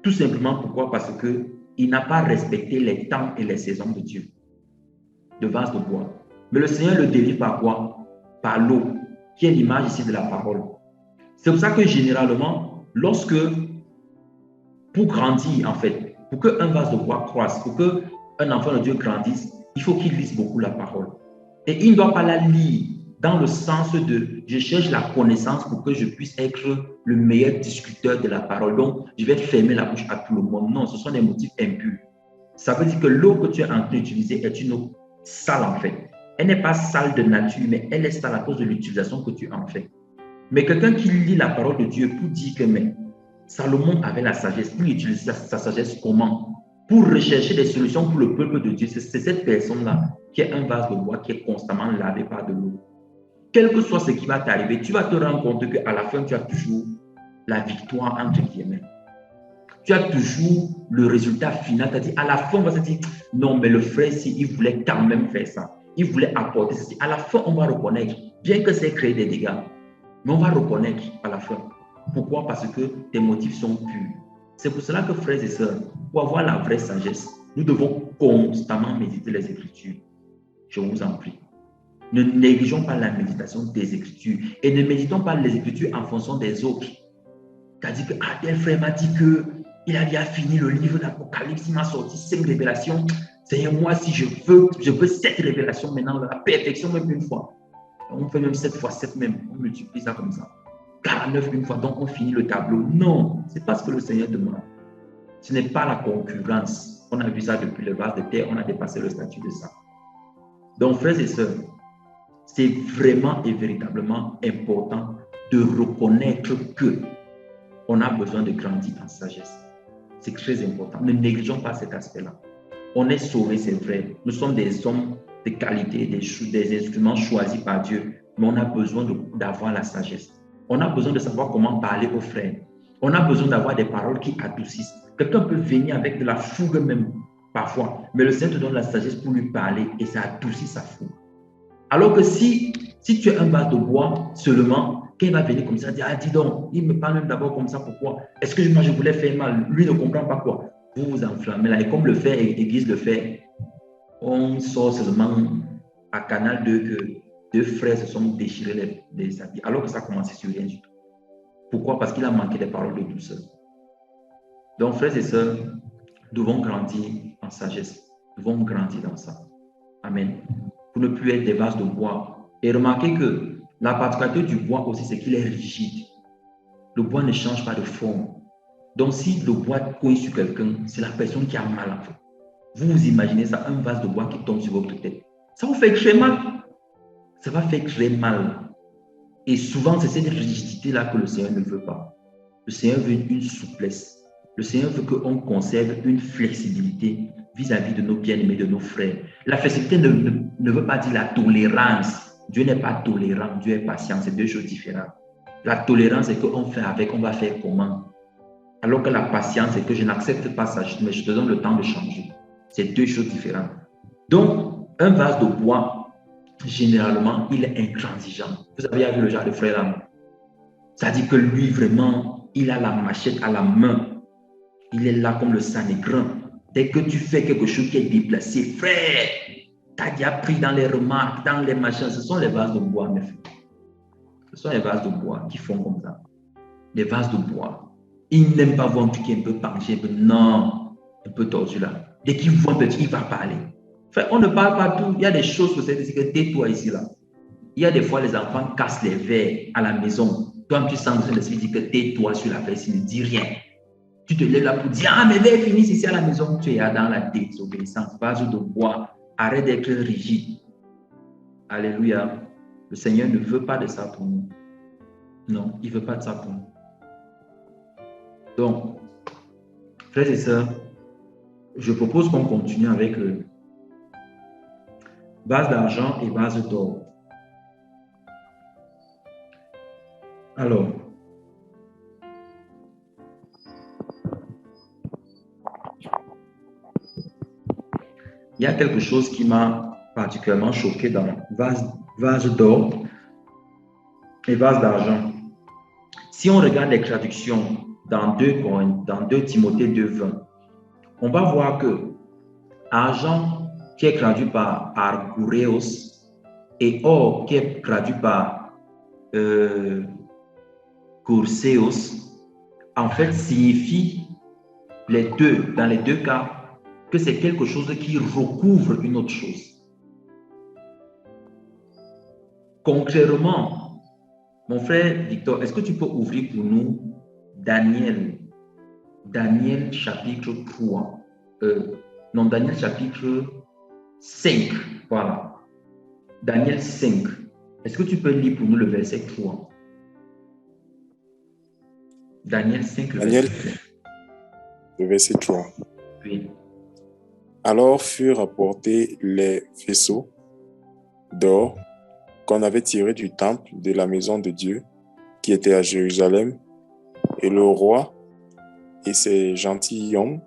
Tout simplement pourquoi? Parce qu'il n'a pas respecté les temps et les saisons de Dieu. De vase de bois. Mais le Seigneur le délivre par quoi? Par l'eau, qui est l'image ici de la parole. C'est pour ça que généralement, pour grandir en fait, pour qu'un vase de bois croisse, pour qu'un enfant de Dieu grandisse, il faut qu'il lise beaucoup la parole. Et il ne doit pas la lire dans le sens de je cherche la connaissance pour que je puisse être le meilleur discuteur de la parole. Donc, je vais fermer la bouche à tout le monde. Non, ce sont des motifs impurs. Ça veut dire que l'eau que tu es en train d'utiliser est une eau sale en fait. Elle n'est pas sale de nature, mais elle est sale à cause de l'utilisation que tu en fais. Mais quelqu'un qui lit la parole de Dieu pour dire que mais Salomon avait la sagesse, pour utiliser sa sagesse comment? pour rechercher des solutions pour le peuple de Dieu. C'est cette personne-là qui est un vase de bois qui est constamment lavé par de l'eau. Quel que soit ce qui va t'arriver, tu vas te rendre compte qu'à la fin, tu as toujours la victoire entre guillemets. Tu as toujours le résultat final. C'est-à-dire, à la fin, on va se dire, non, mais le frère ici, il voulait quand même faire ça. Il voulait apporter ceci. À la fin, on va reconnaître, bien que c'est créé des dégâts, mais on va reconnaître à la fin. Pourquoi? Parce que tes motifs sont purs. C'est pour cela que, frères et sœurs, pour avoir la vraie sagesse, nous devons constamment méditer les Écritures. Je vous en prie. Ne négligeons pas la méditation des Écritures et ne méditons pas les Écritures en fonction des autres. C'est-à-dire que tel frère m'a dit qu'il a bien fini le livre d'Apocalypse, il m'a sorti 5 révélations. Seigneur, moi, si je veux 7 révélations maintenant, la perfection même une fois. On fait même 7 fois 7 même, on multiplie ça comme ça. 49 une fois, donc on finit le tableau. Non, ce n'est pas ce que le Seigneur demande. Ce n'est pas la concurrence. On a vu ça depuis le vase de terre, on a dépassé le statut de ça. Donc, frères et sœurs, c'est vraiment et véritablement important de reconnaître que on a besoin de grandir en sagesse. C'est très important. Ne négligeons pas cet aspect-là. On est sauvés, c'est vrai. Nous sommes des hommes de qualité, des instruments choisis par Dieu, mais on a besoin d'avoir la sagesse. On a besoin de savoir comment parler aux frères. On a besoin d'avoir des paroles qui adoucissent. Quelqu'un peut venir avec de la fougue même, parfois, mais le Seigneur te donne la sagesse pour lui parler et ça adoucit sa fougue. Alors que si tu es un vase de bois seulement, quand il va venir comme ça, dire, ah, dis donc, il me parle même d'abord comme ça, pourquoi? Est-ce que moi je voulais faire mal? Lui ne comprend pas quoi. Vous vous enflammez là. Et comme le fait aiguise le fait, on sort seulement à Canal 2 que 2 frères se sont déchirés les habits, alors que ça a commencé sur rien du tout. Pourquoi? Parce qu'il a manqué des paroles de douceur. Donc, frères et sœurs, nous devons grandir en sagesse. Nous devons grandir dans ça. Amen. Pour ne plus être des vases de bois. Et remarquez que la particularité du bois aussi, c'est qu'il est rigide. Le bois ne change pas de forme. Donc, si le bois cogne sur quelqu'un, c'est la personne qui a mal en fait. Vous vous imaginez ça, un vase de bois qui tombe sur votre tête. Ça vous fait très mal. Ça va faire très mal. Et souvent, c'est cette rigidité-là que le Seigneur ne veut pas. Le Seigneur veut une souplesse. Le Seigneur veut qu'on conserve une flexibilité vis-à-vis de nos bien-aimés, de nos frères. La flexibilité ne veut pas dire la tolérance. Dieu n'est pas tolérant, Dieu est patient. C'est 2 choses différentes. La tolérance, c'est qu'on fait avec, on va faire comment. Alors que la patience, c'est que je n'accepte pas ça, mais je te donne le temps de changer. C'est 2 choses différentes. Donc, un vase de bois, généralement, il est intransigeant. Vous avez vu le genre de frère là? C'est-à-dire que lui, vraiment, il a la machette à la main. Il est là comme le Sanégrin. Dès que tu fais quelque chose qui est déplacé, frère, t'as déjà pris dans les remarques, dans les machins. Ce sont les vases de bois, mes frères. Ce sont les vases de bois qui font comme ça. Les vases de bois. Ils n'aiment pas voir un truc qui est un peu penché, un peu, non, un peu tordu là. Dès qu'il voit un petit, il va parler. Frère, on ne parle pas tout. Il y a des choses que c'est que tais-toi ici là. Il y a des fois, les enfants cassent les verres à la maison. Toi, tu sens que l'esprit dit que tais-toi sur la fesse, il ne dit rien. Tu te lèves là pour dire, ah, mes verres finissent ici à la maison. Tu es dans la désobéissance. Vase de bois. Arrête d'être rigide. Alléluia. Le Seigneur ne veut pas de ça pour nous. Non, il ne veut pas de ça pour nous. Donc, frères et sœurs, je propose qu'on continue avec vase d'argent et vase d'or. Alors, il y a quelque chose qui m'a particulièrement choqué dans vase d'or et vase d'argent. Si on regarde les traductions dans 2 Timothée 2:20, on va voir que argent qui est traduit par argureos et or qui est traduit par courseos, en fait signifie dans les deux cas, que c'est quelque chose qui recouvre une autre chose. Concrètement, mon frère Victor, est-ce que tu peux ouvrir pour nous Daniel chapitre 3, Daniel chapitre 5, voilà. Daniel 5. Est-ce que tu peux lire pour nous le verset 3? Daniel 5, le verset 3. Le verset 3. Oui. Alors furent apportés les vaisseaux d'or qu'on avait tirés du temple de la maison de Dieu qui était à Jérusalem, et le roi et ses gentilshommes,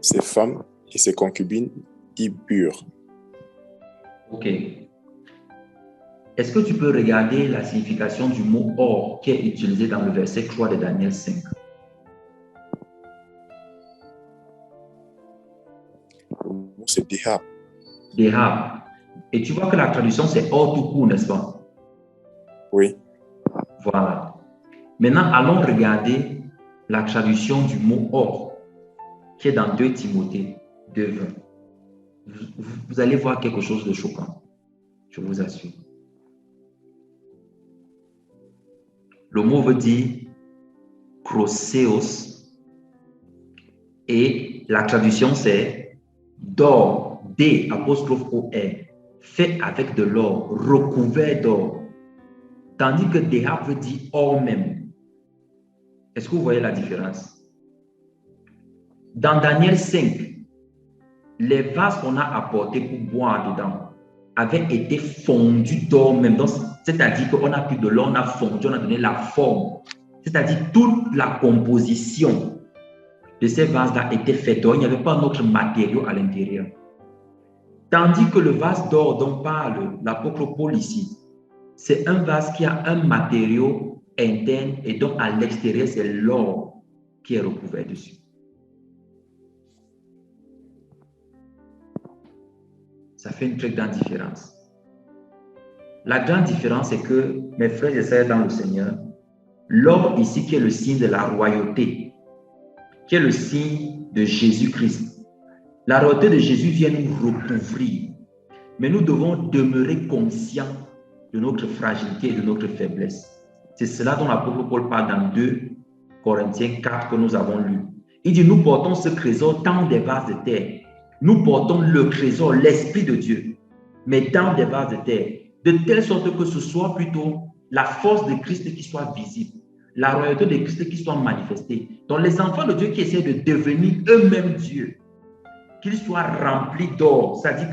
ses femmes et ses concubines y burent. Ok. Est-ce que tu peux regarder la signification du mot or qui est utilisé dans le verset 3 de Daniel 5? Le mot c'est Dehab. Dehab. Et tu vois que la traduction c'est or tout court, n'est-ce pas? Oui. Voilà. Maintenant, allons regarder la traduction du mot or qui est dans 2 Timothée 2:20. Vous allez voir quelque chose de choquant, je vous assure. Le mot veut dire kroseos et la traduction c'est d'or, D''O', fait avec de l'or, recouvert d'or. Tandis que Dehab veut dire or même. Est-ce que vous voyez la différence? Dans Daniel 5, les vases qu'on a apportés pour boire dedans avaient été fondus d'or même. C'est-à-dire qu'on a pris de l'or, on a fondu, on a donné la forme. C'est-à-dire toute la composition de ces vases-là était faite d'or. Il n'y avait pas un autre matériau à l'intérieur. Tandis que le vase d'or dont parle l'apôtre Paul ici, c'est un vase qui a un matériau interne et donc à l'extérieur, c'est l'or qui est recouvert dessus. Ça fait une très grande différence. La grande différence, c'est que, mes frères et sœurs dans le Seigneur, l'or ici qui est le signe de la royauté, qui est le signe de Jésus-Christ. La royauté de Jésus vient nous recouvrir, mais nous devons demeurer conscients de notre fragilité et de notre faiblesse. C'est cela dont l'apôtre Paul parle dans 2 Corinthiens 4 que nous avons lu. Il dit, nous portons ce trésor dans des vases de terre. Nous portons le trésor, l'Esprit de Dieu, mais dans des vases de terre, de telle sorte que ce soit plutôt la force de Christ qui soit visible, la royauté de Christ qui soit manifestée. Donc les enfants de Dieu qui essaient de devenir eux-mêmes Dieu, qu'ils soient remplis d'or, c'est-à-dire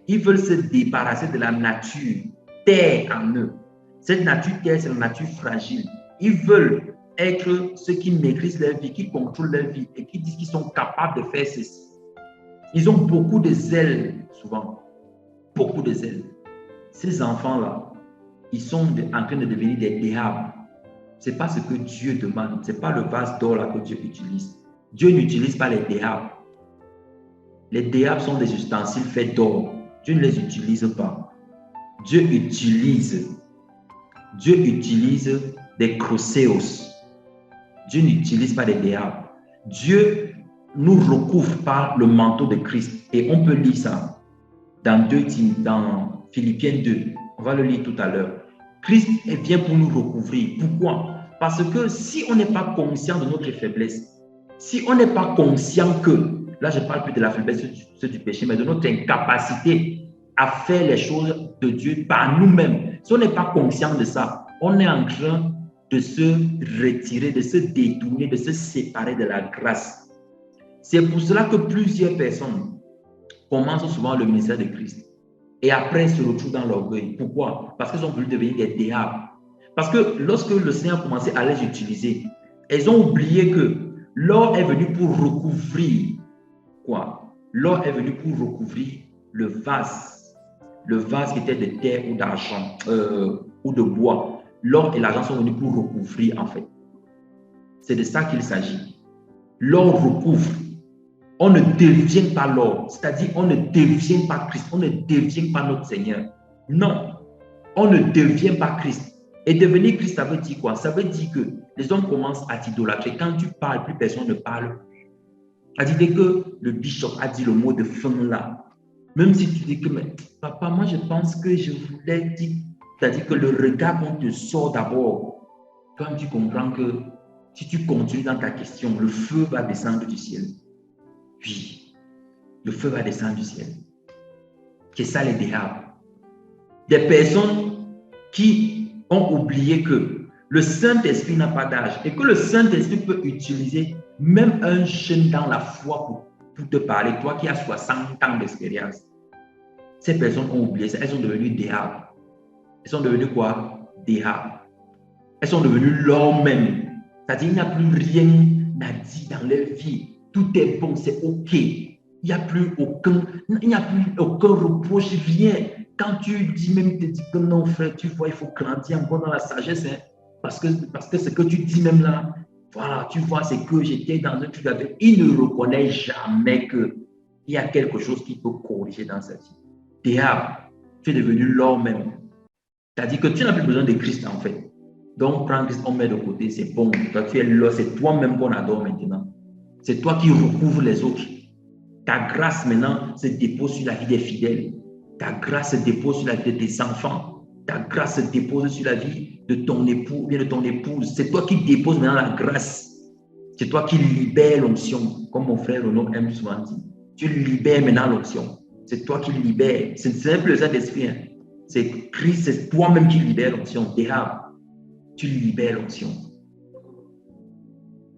qu'ils veulent se débarrasser de la nature terre en eux. Cette nature terre, c'est la nature fragile. Ils veulent être ceux qui maîtrisent leur vie, qui contrôlent leur vie et qui disent qu'ils sont capables de faire ceci. Ils ont beaucoup de zèle, souvent. Beaucoup de zèle. Ces enfants-là, ils sont en train de devenir des Dehab. Ce n'est pas ce que Dieu demande. Ce n'est pas le vase d'or là que Dieu utilise. Dieu n'utilise pas les Dehab. Les Dehab sont des ustensiles faits d'or. Dieu ne les utilise pas. Dieu utilise des kroseos. Dieu n'utilise pas des Dehab. Dieu nous recouvre par le manteau de Christ. Et on peut lire ça dans Philippiens 2. On va le lire tout à l'heure. Christ vient pour nous recouvrir. Pourquoi? Parce que si on n'est pas conscient de notre faiblesse, si on n'est pas conscient que, là je ne parle plus de la faiblesse du péché, mais de notre incapacité à faire les choses de Dieu par nous-mêmes, si on n'est pas conscient de ça, on est en train de se retirer, de se détourner, de se séparer de la grâce. C'est pour cela que plusieurs personnes commencent souvent le ministère de Christ et après se retrouvent dans l'orgueil. Pourquoi? Parce qu'ils ont voulu devenir des Dehab. Parce que lorsque le Seigneur a commencé à les utiliser, elles ont oublié que l'or est venu pour recouvrir quoi? L'or est venu pour recouvrir le vase qui était de terre ou d'argent ou de bois. L'or et l'argent sont venus pour recouvrir en fait. C'est de ça qu'il s'agit. L'or recouvre. On ne devient pas l'or, c'est-à-dire on ne devient pas Christ, on ne devient pas notre Seigneur. Non, on ne devient pas Christ. Et devenir Christ, ça veut dire quoi? Ça veut dire que les hommes commencent à t'idolâtrer. Quand tu parles, plus personne ne parle. C'est-à-dire dès que le bishop a dit le mot de fin là, même si tu dis que mais, papa, moi je pense que je voulais dire, c'est-à-dire que le regard qu'on te sort d'abord, quand tu comprends que si tu continues dans ta question, le feu va descendre du ciel. Oui, le feu va descendre du ciel. C'est ça les Dehab. Des personnes qui ont oublié que le Saint-Esprit n'a pas d'âge et que le Saint-Esprit peut utiliser même un jeune dans la foi pour te parler, toi qui as 60 ans d'expérience. Ces personnes ont oublié ça. Elles sont devenues Dehab. Elles sont devenues quoi? Dehab. Elles sont devenues l'homme même. C'est-à-dire qu'il n'y a plus rien à dire dans leur vie. Tout est bon, c'est OK. Il n'y a plus aucun reproche, rien. Quand tu dis même, te dis que non, frère, tu vois, il faut grandir encore dans la sagesse. Hein, parce que ce que tu dis même là, voilà, tu vois, c'est que j'étais dans un truc avec. Il ne reconnaît jamais qu'il y a quelque chose qui peut corriger dans sa vie. Dehab, tu es devenu l'homme même. C'est-à-dire que tu n'as plus besoin de Christ en fait. Donc, prends Christ, on met de côté, c'est bon. Toi, tu es là, c'est toi-même qu'on adore maintenant. C'est toi qui recouvres les autres. Ta grâce maintenant se dépose sur la vie des fidèles. Ta grâce se dépose sur la vie de tes enfants. Ta grâce se dépose sur la vie de ton époux ou bien de ton épouse. C'est toi qui déposes maintenant la grâce. C'est toi qui libères l'onction, comme mon frère Renaud aime souvent dire. Tu libères maintenant l'onction. C'est toi qui libères. Ce n'est plus le Saint-Esprit. Hein. C'est Christ, c'est toi-même qui libères l'onction. Dehab, tu libères l'onction.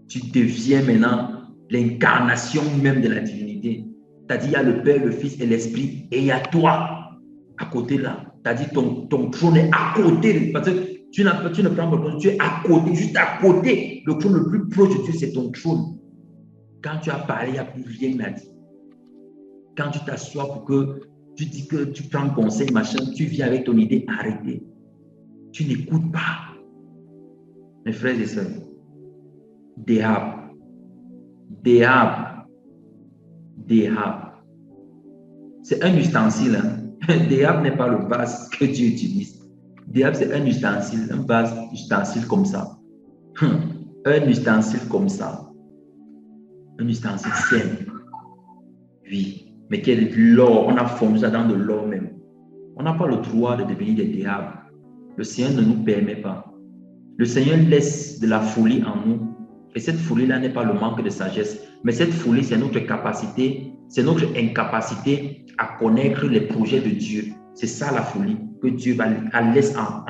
Tu deviens maintenant l'incarnation même de la divinité. C'est-à-dire, il y a le Père, le Fils et l'Esprit, et il y a toi à côté là. C'est-à-dire, ton trône est à côté. Parce que tu ne prends pas le trône, tu es à côté, juste à côté. Le trône le plus proche de Dieu, c'est ton trône. Quand tu as parlé, il n'y a plus rien à dire. Quand tu t'assois pour que tu dis que tu prends conseil, machin, tu viens avec ton idée arrêtée. Tu n'écoutes pas. Mes frères et sœurs, Dehab. C'est un ustensile. Hein? Dehab n'est pas le vase que Dieu utilise. Dehab, c'est un ustensile, un vase ustensile comme ça. Un ustensile comme ça. Un ustensile simple. Oui. Mais quel est l'or? On a fondu ça dans de l'or même. On n'a pas le droit de devenir des Dehab. Le Seigneur ne nous permet pas. Le Seigneur laisse de la folie en nous. Et cette folie-là n'est pas le manque de sagesse, mais cette folie, c'est notre capacité, c'est notre incapacité à connaître les projets de Dieu. C'est ça la folie que Dieu laisse en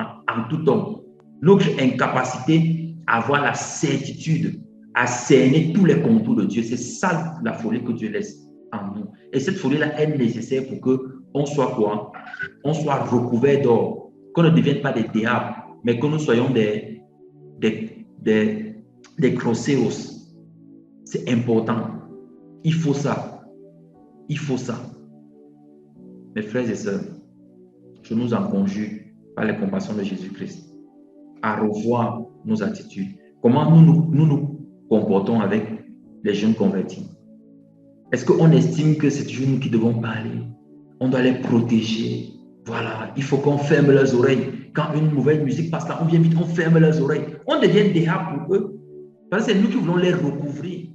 tout homme. Notre incapacité à avoir la certitude, à cerner tous les contours de Dieu. C'est ça la folie que Dieu laisse en nous. Et cette folie-là est nécessaire pour qu'on soit quoi? On soit recouvert d'or, qu'on ne devienne pas des Dehab, mais que nous soyons des crocéos. C'est important. Il faut ça. Il faut ça. Mes frères et sœurs, je nous en conjure par les compassions de Jésus-Christ à revoir nos attitudes. Comment nous comportons avec les jeunes convertis. Est-ce qu'on estime que c'est toujours nous qui devons parler? On doit les protéger. Voilà, il faut qu'on ferme leurs oreilles. Quand une nouvelle musique passe là, on vient vite, on ferme leurs oreilles. On devient Dehab pour eux. Parce que c'est nous qui voulons les recouvrir.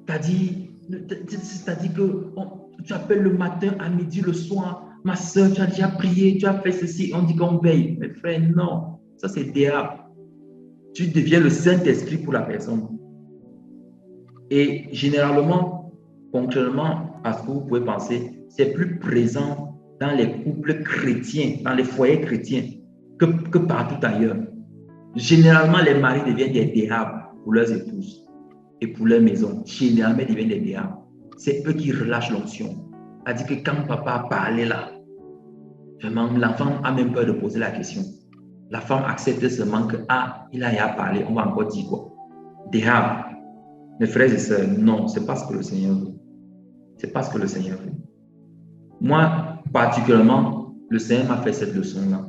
C'est-à-dire que tu appelles le matin, à midi, le soir. Ma soeur, tu as déjà prié, tu as fait ceci. On dit qu'on veille. Mais frère, non. Ça, c'est Dehab. Tu deviens le Saint-Esprit pour la personne. Et généralement, contrairement à ce que vous pouvez penser, c'est plus présent dans les couples chrétiens, dans les foyers chrétiens, que partout ailleurs. Généralement, les maris deviennent des Dehab pour leurs épouses et pour leur maison. Généralement, ils deviennent des Dehab. C'est eux qui relâchent l'onction. C'est-à-dire que quand papa a parlé là, vraiment, l'enfant a même peur de poser la question. La femme accepte seulement que, il a parlé, on va encore dire quoi? Dehab. Mes frères et sœurs, non, ce n'est pas ce que le Seigneur veut. Ce n'est pas ce que le Seigneur veut. Moi, particulièrement, le Seigneur m'a fait cette leçon-là.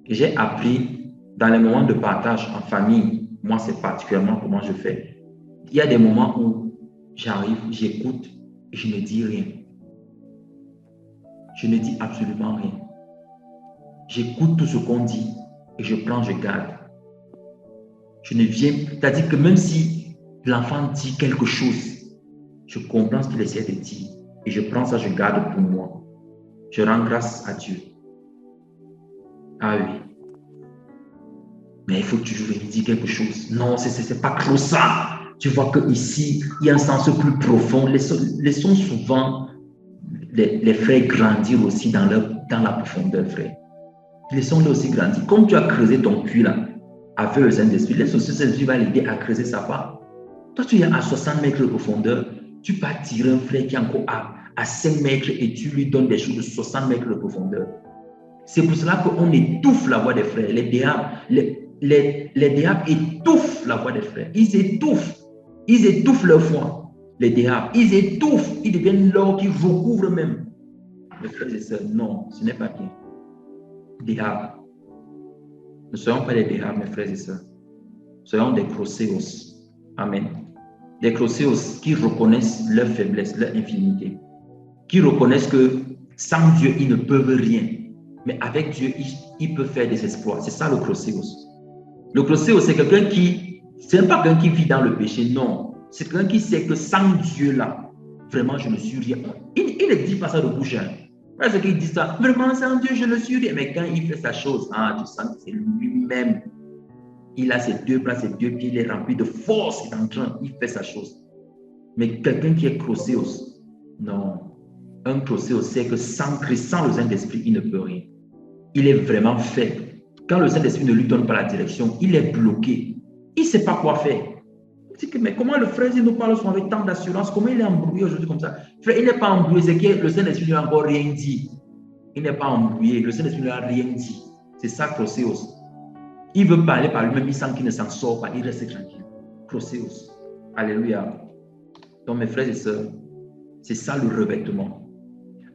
Et j'ai appris dans les moments de partage en famille, moi, c'est particulièrement comment je fais. Il y a des moments où j'arrive, j'écoute et je ne dis rien. Je ne dis absolument rien. J'écoute tout ce qu'on dit et je prends, je garde. Je ne viens, c'est-à-dire que même si l'enfant dit quelque chose, je comprends ce qu'il essaie de dire et je prends ça, je garde pour moi. Je rends grâce à Dieu. Ah oui. Mais il faut toujours venir dire quelque chose. Non, c'est pas trop ça. Tu vois qu'ici, il y a un sens plus profond. Laissons souvent les frères grandir aussi dans la profondeur, frère. Laissons-les aussi grandir. Comme tu as creusé ton puits là, avec le Saint-Esprit, laisse aussi Saint-Esprit va l'aider à creuser sa part. Toi, tu es à 60 mètres de profondeur. Tu peux tirer un frère qui est encore à 5 mètres et tu lui donnes des choses de 60 mètres de profondeur. C'est pour cela qu'on étouffe la voix des frères. Les diables étouffent la voix des frères. Ils étouffent leur foi. Les diables, ils étouffent, ils deviennent l'or qui recouvre même. Mes frères et sœurs, non, ce n'est pas bien. Diables. Ne soyons pas des diables, mes frères et sœurs. Soyons des Croséos. Amen. Des Croséos qui reconnaissent leur faiblesse, leur infinité. Qui reconnaissent que sans Dieu, ils ne peuvent rien. Mais avec Dieu, il peut faire des exploits. C'est ça le Croséos. Le Croséos, c'est quelqu'un qui, ce n'est pas quelqu'un qui vit dans le péché, non. C'est quelqu'un qui sait que sans Dieu là, vraiment, je ne suis rien. Il ne dit pas ça de bouche. Parce qu'il dit ça, vraiment, sans Dieu, je ne suis rien. Mais quand il fait sa chose, tu sens que c'est lui-même. Il a ses deux bras, ses deux pieds, il est rempli de force, il est en train, il fait sa chose. Mais quelqu'un qui est Croséos, non. Un Croséos sait que sans Christ, sans le Saint-Esprit, il ne peut rien. Il est vraiment faible. Quand le Saint-Esprit ne lui donne pas la direction, il est bloqué. Il ne sait pas quoi faire. Il dit que, mais comment le frère nous parle avec tant d'assurance? Comment il est embrouillé aujourd'hui comme ça? Frère, il n'est pas embrouillé, c'est que le Saint-Esprit ne lui a encore rien dit. Il n'est pas embrouillé, le Saint-Esprit ne lui a rien dit. C'est ça, Croséos. Il veut parler par lui-même, il sent qu'il ne s'en sort pas, il reste tranquille. Croséos. Alléluia. Donc, mes frères et sœurs, c'est ça le revêtement.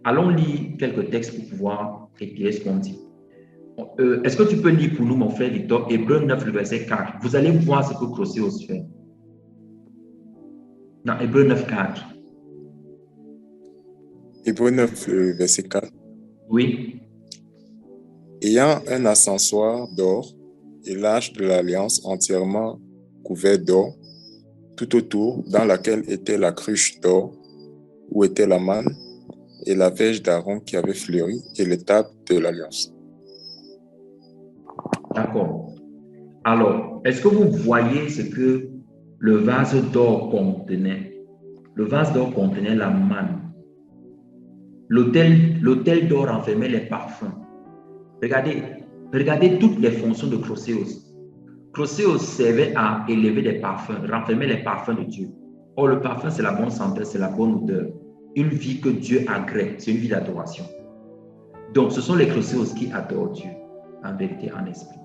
Allons lire quelques textes pour pouvoir éclairer ce qu'on dit. Est-ce que tu peux lire pour nous, mon frère Victor, Hébreux 9, le verset 4? Vous allez voir ce que Croséos fait. Dans Hébreux 9, 4. Hébreux 9, le verset 4. Oui. Ayant un ascensoir d'or et l'arche de l'alliance entièrement couvert d'or, tout autour, dans laquelle était la cruche d'or, où était la manne, et la verge d'Aaron qui avait fleuri, et les tables de l'alliance. D'accord. Alors, est-ce que vous voyez ce que le vase d'or contenait? Le vase d'or contenait la manne. L'autel d'or renfermait les parfums. Regardez toutes les fonctions de Croséos. Croséos servait à élever des parfums, renfermer les parfums de Dieu. Or, le parfum, c'est la bonne santé, c'est la bonne odeur. Une vie que Dieu agrée, c'est une vie d'adoration. Donc, ce sont les Croséos qui adorent Dieu, en vérité, en esprit.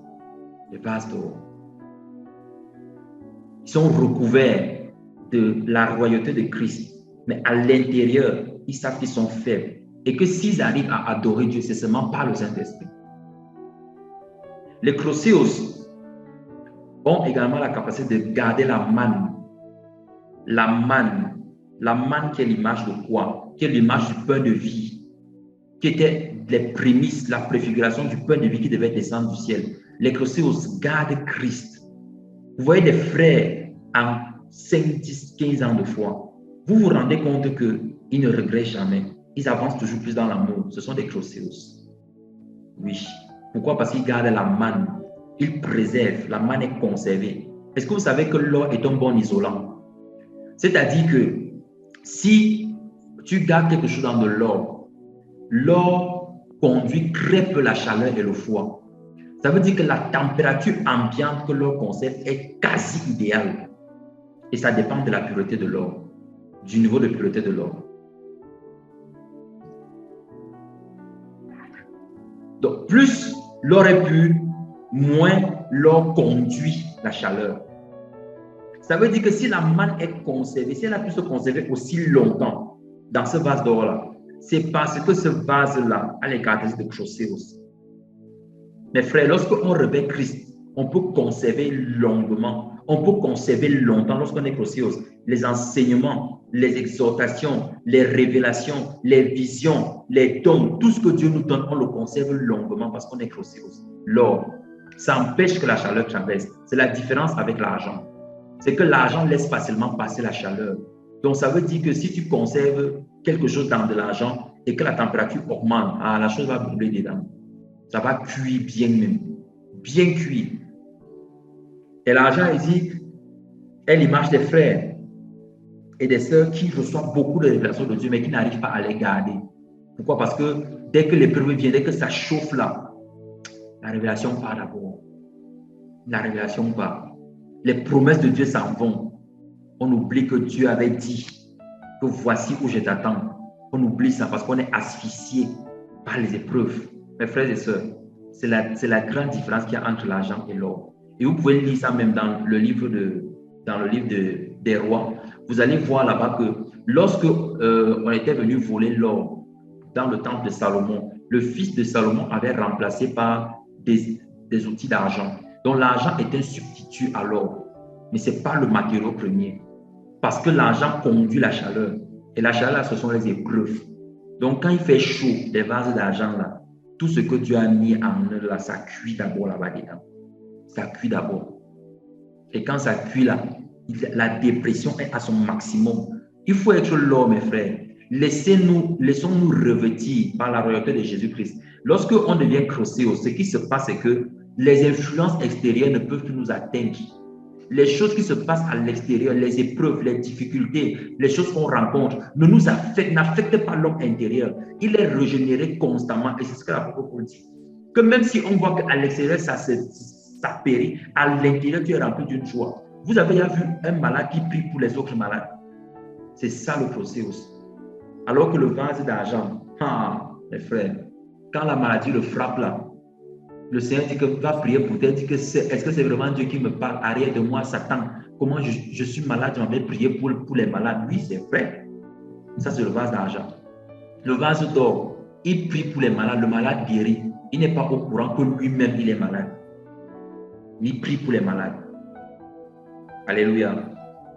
Les vases d'or. Ils sont recouverts de la royauté de Christ. Mais à l'intérieur, ils savent qu'ils sont faibles. Et que s'ils arrivent à adorer Dieu, c'est seulement par le Saint-Esprit. Les Croséos ont également la capacité de garder la manne. La manne qui est l'image de quoi? Qui est l'image du pain de vie, qui était les prémices, la préfiguration du pain de vie qui devait descendre du ciel. Les Croséos gardent Christ. Vous voyez des frères en 5, 10, 15 ans de foi. Vous vous rendez compte qu'ils ne regrettent jamais. Ils avancent toujours plus dans l'amour. Ce sont des Croséos. Oui. Pourquoi? Parce qu'ils gardent la manne. Ils préservent. La manne est conservée. Est-ce que vous savez que l'or est un bon isolant? C'est-à-dire que si tu gardes quelque chose dans de l'or, l'or conduit très peu la chaleur et le froid. Ça veut dire que la température ambiante que l'or conserve est quasi idéale. Et ça dépend de la pureté de l'or, du niveau de pureté de l'or. Donc, plus l'or est pur, moins l'or conduit la chaleur. Ça veut dire que si la manne est conservée, si elle a pu se conserver aussi longtemps dans ce vase d'or-là, c'est parce que ce vase-là a les caractéristiques de Croséos. Mes frères, lorsqu'on revêt Christ, on peut conserver longuement, on peut conserver longtemps lorsqu'on est Croséos. Les enseignements, les exhortations, les révélations, les visions, les dons, tout ce que Dieu nous donne, on le conserve longuement parce qu'on est Croséos. L'or, ça empêche que la chaleur traverse. C'est la différence avec l'argent. C'est que l'argent laisse facilement passer la chaleur. Donc, ça veut dire que si tu conserves quelque chose dans de l'argent et que la température augmente, la chose va brûler dedans. Ça va cuire bien même. Bien cuire. Et l'argent ici est l'image des frères et des sœurs qui reçoivent beaucoup de révélations de Dieu, mais qui n'arrivent pas à les garder. Pourquoi? Parce que dès que l'épreuve vient, dès que ça chauffe là, la révélation part d'abord. La révélation part. Les promesses de Dieu s'en vont. On oublie que Dieu avait dit que voici où je t'attends. On oublie ça parce qu'on est asphyxié par les épreuves. Mes frères et sœurs, c'est la grande différence qu'il y a entre l'argent et l'or. Et vous pouvez lire ça même dans le livre des rois. Vous allez voir là-bas que lorsque on était venu voler l'or dans le temple de Salomon, le fils de Salomon avait remplacé par des outils d'argent. Donc l'argent est un substitut à l'or, mais ce n'est pas le matériau premier. Parce que l'argent conduit la chaleur. Et la chaleur, ce sont les épreuves. Donc quand il fait chaud, les vases d'argent là, tout ce que Dieu a mis en eux là, ça cuit d'abord là-bas dedans. Ça cuit d'abord. Et quand ça cuit là, la dépression est à son maximum. Il faut être l'or, mes frères. Laissons-nous revêtir par la royauté de Jésus-Christ. Lorsque on devient Crosseo, ce qui se passe, c'est que les influences extérieures ne peuvent plus nous atteindre. Les choses qui se passent à l'extérieur, les épreuves, les difficultés, les choses qu'on rencontre, n'affectent pas l'homme intérieur. Il est régénéré constamment. Et c'est ce que l'apôtre dit. Que même si on voit qu'à l'extérieur, ça périt, à l'intérieur, tu es rempli d'une joie. Vous avez déjà vu un malade qui prie pour les autres malades. C'est ça le processus. Alors que le vase d'argent, mes frères, quand la maladie le frappe là, le Seigneur dit que va prier pour toi, dit que est-ce que c'est vraiment Dieu qui me parle? Arrière de moi, Satan. Comment je suis malade, je vais prier pour les malades. Oui, c'est vrai. Ça, c'est le vase d'argent. Le vase d'or, il prie pour les malades, le malade guérit. Il n'est pas au courant que lui-même, il est malade. Il prie pour les malades. Alléluia.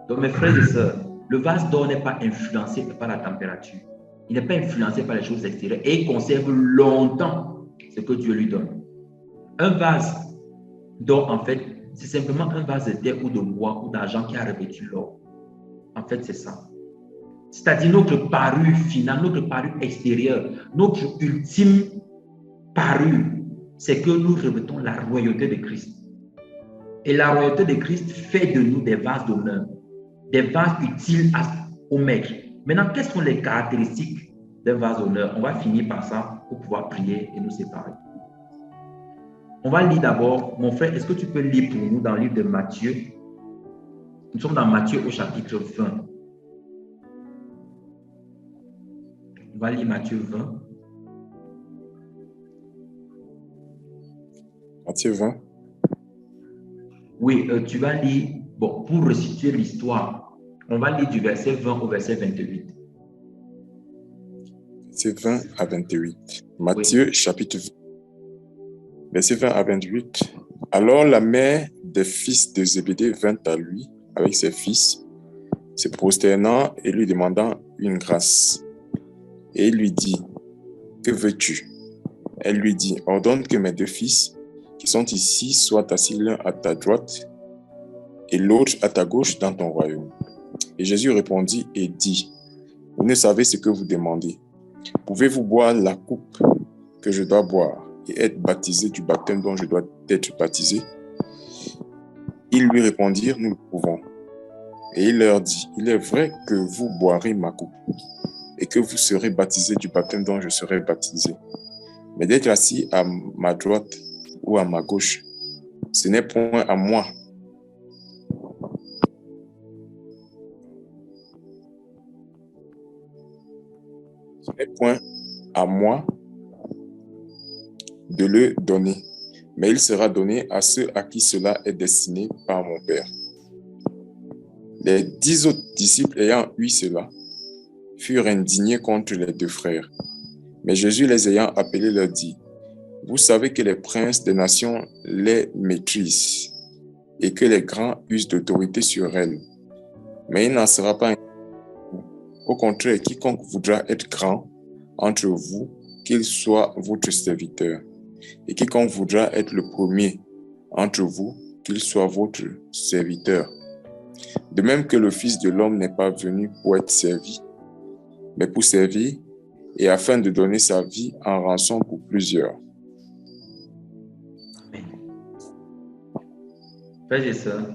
Donc, mes frères et sœurs, le vase d'or n'est pas influencé par la température. Il n'est pas influencé par les choses extérieures et il conserve longtemps ce que Dieu lui donne. Un vase d'or, en fait, c'est simplement un vase de terre ou de bois ou d'argent qui a revêtu l'or. En fait, c'est ça. C'est-à-dire notre parure finale, notre parure extérieure, notre ultime parure, c'est que nous revêtons la royauté de Christ. Et la royauté de Christ fait de nous des vases d'honneur, des vases utiles au maître. Maintenant, quelles sont les caractéristiques d'un vase d'honneur? On va finir par ça pour pouvoir prier et nous séparer. On va lire d'abord, mon frère, est-ce que tu peux lire pour nous dans le livre de Matthieu? Nous sommes dans Matthieu au chapitre 20. On va lire Matthieu 20. Matthieu 20. Oui, tu vas lire, bon, pour restituer l'histoire, on va lire du verset 20 au verset 28. Verset 20 à 28. Matthieu, oui. Chapitre 20. Verset 20 à 28. Alors la mère des fils de Zébédée vint à lui avec ses fils, se prosternant et lui demandant une grâce. Et il lui dit, que veux-tu? Elle lui dit, ordonne que mes deux fils qui sont ici soient assis l'un à ta droite et l'autre à ta gauche dans ton royaume. Et Jésus répondit et dit, vous ne savez ce que vous demandez. Pouvez-vous boire la coupe que je dois boire et être baptisé du baptême dont je dois être baptisé? Ils lui répondirent, nous le pouvons. Et il leur dit, il est vrai que vous boirez ma coupe et que vous serez baptisés du baptême dont je serai baptisé. Mais d'être assis à ma droite ou à ma gauche, ce n'est point à moi. Ce n'est point à moi de le donner, mais il sera donné à ceux à qui cela est destiné par mon Père. Les 10 autres disciples ayant eu cela, furent indignés contre les deux frères. Mais Jésus les ayant appelés leur dit, vous savez que les princes des nations les maîtrisent et que les grands usent d'autorité sur elles. Mais il n'en sera pas ainsi. Au contraire, quiconque voudra être grand entre vous, qu'il soit votre serviteur. Et quiconque voudra être le premier entre vous, qu'il soit votre serviteur. De même que le Fils de l'homme n'est pas venu pour être servi, mais pour servir et afin de donner sa vie en rançon pour plusieurs. Amen. Frères et sœurs,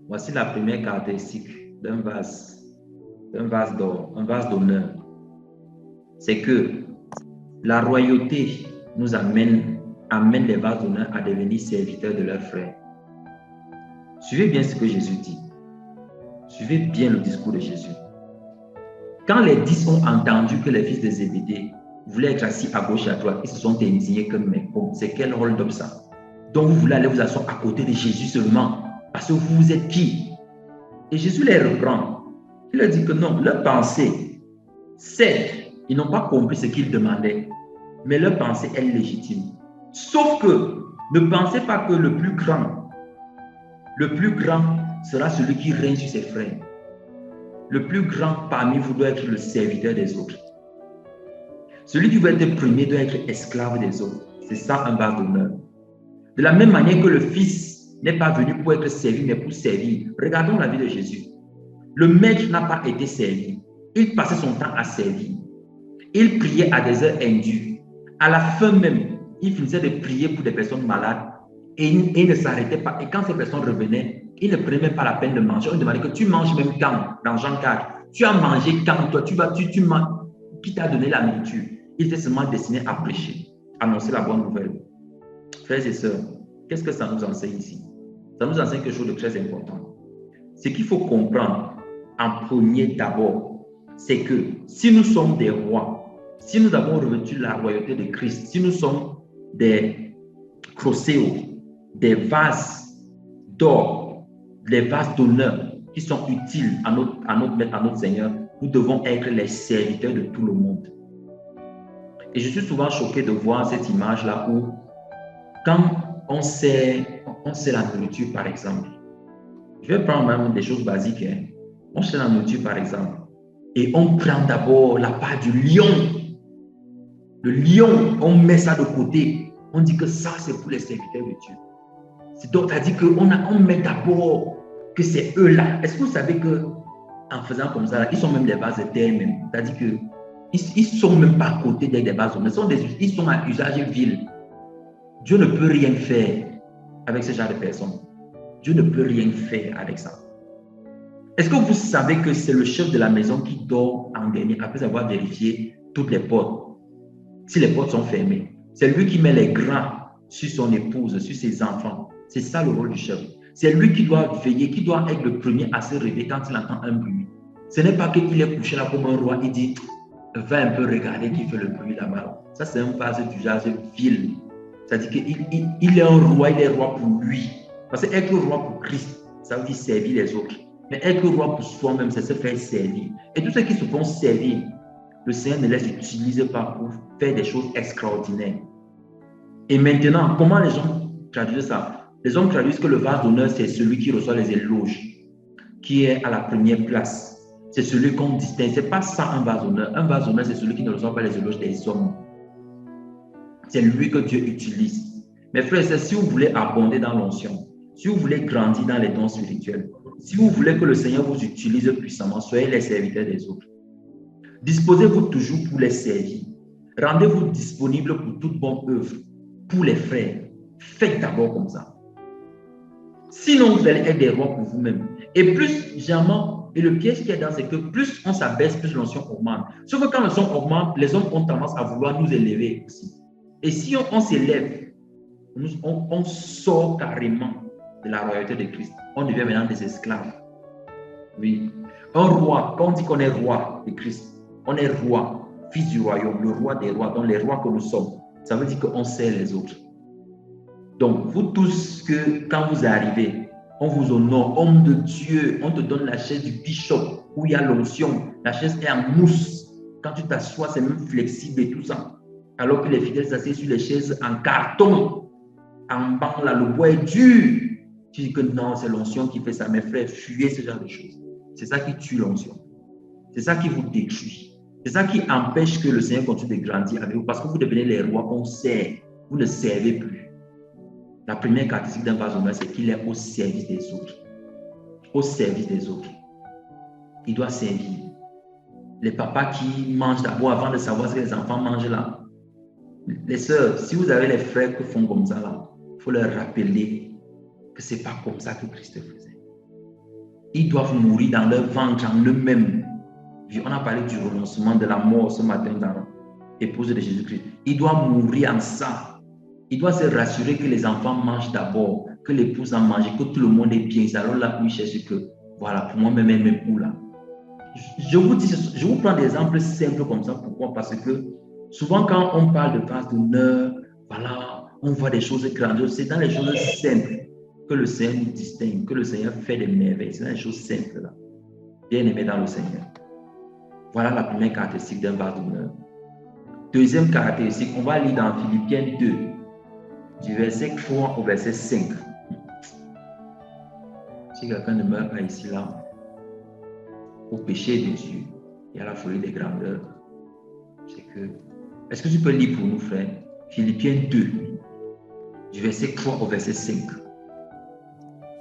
voici la première caractéristique d'un vase d'or, un vase d'honneur. C'est que la royauté nous amène les vases d'honneur à devenir serviteurs de leurs frères. Suivez bien ce que Jésus dit. Suivez bien le discours de Jésus. Quand les 10 ont entendu que les fils de Zébédée voulaient être assis à gauche et à droite, ils se sont indignés comme, mais bon, c'est quel rôle d'homme ça? Donc vous voulez aller vous asseoir à côté de Jésus seulement, parce que vous êtes qui? Et Jésus les reprend. Il leur dit que non, leur pensée, c'est, ils n'ont pas compris ce qu'ils demandaient, mais leur pensée est légitime. Sauf que ne pensez pas que le plus grand sera celui qui règne sur ses frères. Le plus grand parmi vous doit être le serviteur des autres. Celui qui veut être premier doit être esclave des autres. C'est ça un vase d'honneur. De la même manière que le Fils n'est pas venu pour être servi, mais pour servir. Regardons la vie de Jésus. Le maître n'a pas été servi. Il passait son temps à servir. Il priait à des heures indues. À la fin même, il finissait de prier pour des personnes malades et il ne s'arrêtait pas. Et quand ces personnes revenaient, il ne prenait même pas la peine de manger. On lui demandait que tu manges même quand, dans Jean 4. Tu as mangé quand, toi, tu manges. Qui t'a donné la nourriture? Il était seulement destiné à prêcher, annoncer la bonne nouvelle. Frères et sœurs, qu'est-ce que ça nous enseigne ici? Ça nous enseigne quelque chose de très important. Ce qu'il faut comprendre en premier d'abord, c'est que si nous sommes des rois, si nous avons revêtu la royauté de Christ, si nous sommes des crocéos, des vases d'or, des vases d'honneur qui sont utiles à notre Seigneur, nous devons être les serviteurs de tout le monde. Et je suis souvent choqué de voir cette image-là où, quand on sert la nourriture, par exemple, je vais prendre même des choses basiques. On sert la nourriture, par exemple, et on prend d'abord la part du lion. Le lion, on met ça de côté. On dit que ça, c'est pour les serviteurs de Dieu. C'est donc, c'est-à-dire qu'on met d'abord que c'est eux-là. Est-ce que vous savez qu'en faisant comme ça, ils sont même des vases de terre même. C'est-à-dire qu'ils ne sont même pas à côté des vases. Ils sont à usage vil. Dieu ne peut rien faire avec ce genre de personnes. Dieu ne peut rien faire avec ça. Est-ce que vous savez que c'est le chef de la maison qui dort en dernier après avoir vérifié toutes les portes? Si les portes sont fermées, c'est lui qui met les grains sur son épouse, sur ses enfants. C'est ça le rôle du chef. C'est lui qui doit veiller, qui doit être le premier à se réveiller quand il entend un bruit. Ce n'est pas qu'il est couché là comme un roi, il dit va un peu regarder qui fait le bruit là-bas. Ça, c'est un vase d'usage vil. C'est-à-dire qu'il est un roi, il est roi pour lui. Parce que être roi pour Christ, ça veut dire servir les autres. Mais être roi pour soi-même, c'est se faire servir. Et tous ceux qui se font servir, le Seigneur ne les utilise pas pour faire des choses extraordinaires. Et maintenant, comment les gens traduisent ça? Les gens traduisent que le vase d'honneur, c'est celui qui reçoit les éloges, qui est à la première place. C'est celui qu'on distingue. Ce n'est pas ça un vase d'honneur. Un vase d'honneur, c'est celui qui ne reçoit pas les éloges des hommes. C'est lui que Dieu utilise. Mes frères, si vous voulez abonder dans l'onction, si vous voulez grandir dans les dons spirituels, si vous voulez que le Seigneur vous utilise puissamment, soyez les serviteurs des autres. Disposez-vous toujours pour les servir. Rendez-vous disponible pour toute bonne œuvre, pour les frères. Faites d'abord comme ça. Sinon, vous allez être des rois pour vous-même. Et plus, généralement, et le piège qu'il y a dans, c'est que plus on s'abaisse, plus l'onction augmente. Sauf que quand l'onction augmente, les hommes ont tendance à vouloir nous élever aussi. Et si on s'élève, on sort carrément de la royauté de Christ. On devient maintenant des esclaves. Oui. Un roi, quand on dit qu'on est roi de Christ, on est roi, fils du royaume, le roi des rois, donc les rois que nous sommes. Ça veut dire qu'on sert les autres. Donc, vous tous, quand vous arrivez, on vous honore, homme de Dieu, on te donne la chaise du bishop, où il y a l'onction, la chaise est en mousse. Quand tu t'assois, c'est même flexible et tout ça. Alors que les fidèles s'assiedent sur les chaises en carton, en banc, là, le bois est dur. Tu dis que non, c'est l'onction qui fait ça. Mes frères, fuyez ce genre de choses. C'est ça qui tue l'onction. C'est ça qui vous détruit. C'est ça qui empêche que le Seigneur continue de grandir avec vous. Parce que vous devenez les rois qu'on sert. Vous ne servez plus. La première caractéristique d'un vase d'honneur, c'est qu'il est au service des autres. Au service des autres. Il doit servir. Les papas qui mangent d'abord avant de savoir ce que les enfants mangent là. Les sœurs, si vous avez les frères qui font comme ça là, il faut leur rappeler que ce n'est pas comme ça que Christ faisait. Ils doivent mourir dans leur ventre en eux-mêmes. On a parlé du renoncement de la mort ce matin dans l'épouse de Jésus-Christ. Il doit mourir en ça. Il doit se rassurer que les enfants mangent d'abord, que l'épouse a mangé, que tout le monde est bien. C'est alors là où il cherche que, voilà, pour moi-même, même où là. je vous prends des exemples simples comme ça. Pourquoi? Parce que souvent, quand on parle de vase d'honneur, voilà, on voit des choses grandioses. C'est dans les choses simples que le Seigneur nous distingue, que le Seigneur fait des merveilles. C'est dans les choses simples, là. Bien aimé dans le Seigneur. Voilà la première caractéristique d'un vase d'honneur. Deuxième caractéristique, on va lire dans Philippiens 2, du verset 3 au verset 5. Si quelqu'un ne meurt pas ici, là, au péché de Dieu et à la folie des grandeurs, c'est que... Est-ce que tu peux lire pour nous, frère? Philippiens 2, du verset 3 au verset 5.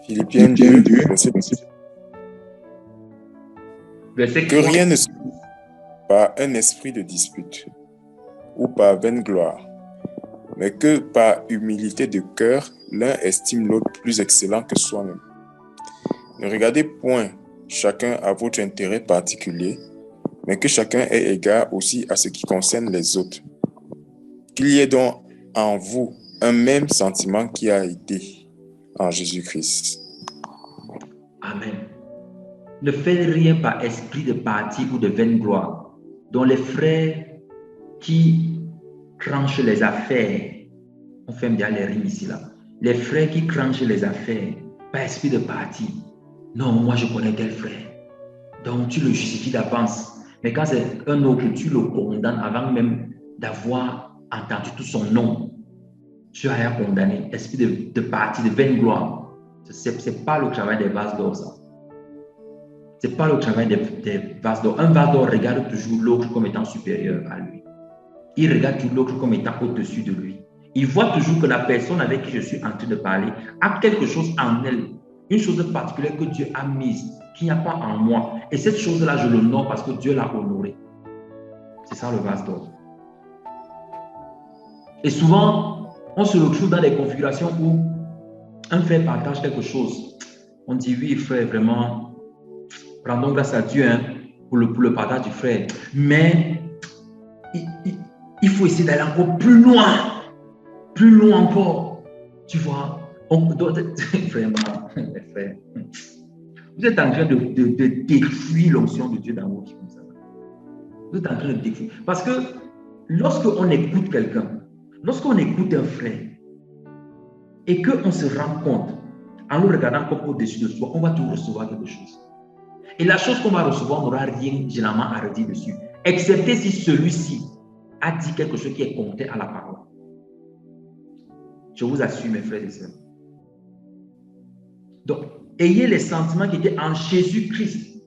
Philippiens 2, verset 3. Que rien ne se par un esprit de dispute ou par vaine gloire, mais que par humilité de cœur, l'un estime l'autre plus excellent que soi-même. Ne regardez point chacun à votre intérêt particulier, mais que chacun ait égard aussi à ce qui concerne les autres. Qu'il y ait donc en vous un même sentiment qui a été en Jésus-Christ. Amen. Ne faites rien par esprit de parti ou de vaine gloire, dont les frères qui cranchent les affaires, on fait bien les rimes ici là, les frères qui cranchent les affaires, par esprit de parti. Non, moi je connais tel frère, donc tu le justifies d'avance. Mais quand c'est un autre, tu le condamnes avant même d'avoir entendu tout son nom. Tu as condamné, esprit de parti, de vaine gloire. Ce n'est pas le travail des vases d'or, ça. Ce n'est pas le travail des vases d'or. Un vase d'or regarde toujours l'autre comme étant supérieur à lui. Il regarde toujours l'autre comme étant au-dessus de lui. Il voit toujours que la personne avec qui je suis en train de parler a quelque chose en elle, une chose particulière que Dieu a mise, qu'il n'y a pas en moi. Et cette chose-là, je l'honore parce que Dieu l'a honorée. C'est ça le vase d'or. Et souvent, on se retrouve dans des configurations où un frère partage quelque chose. On dit, oui, frère, vraiment, rendons grâce à Dieu pour le partage du frère. Mais il faut essayer d'aller encore plus loin encore. Tu vois, vraiment, frère, vous êtes en train de détruire l'onction de Dieu dans vos vies comme ça. Vous êtes en train de détruire. Parce que lorsqu'on écoute quelqu'un, lorsqu'on écoute un frère, et qu'on se rend compte, en le regardant comme au-dessus de soi, on va tout recevoir quelque chose. Et la chose qu'on va recevoir, on n'aura rien généralement à redire dessus, excepté si celui-ci a dit quelque chose qui est contraire à la parole. Je vous assure, mes frères et sœurs. Donc, ayez les sentiments qui étaient en Jésus-Christ.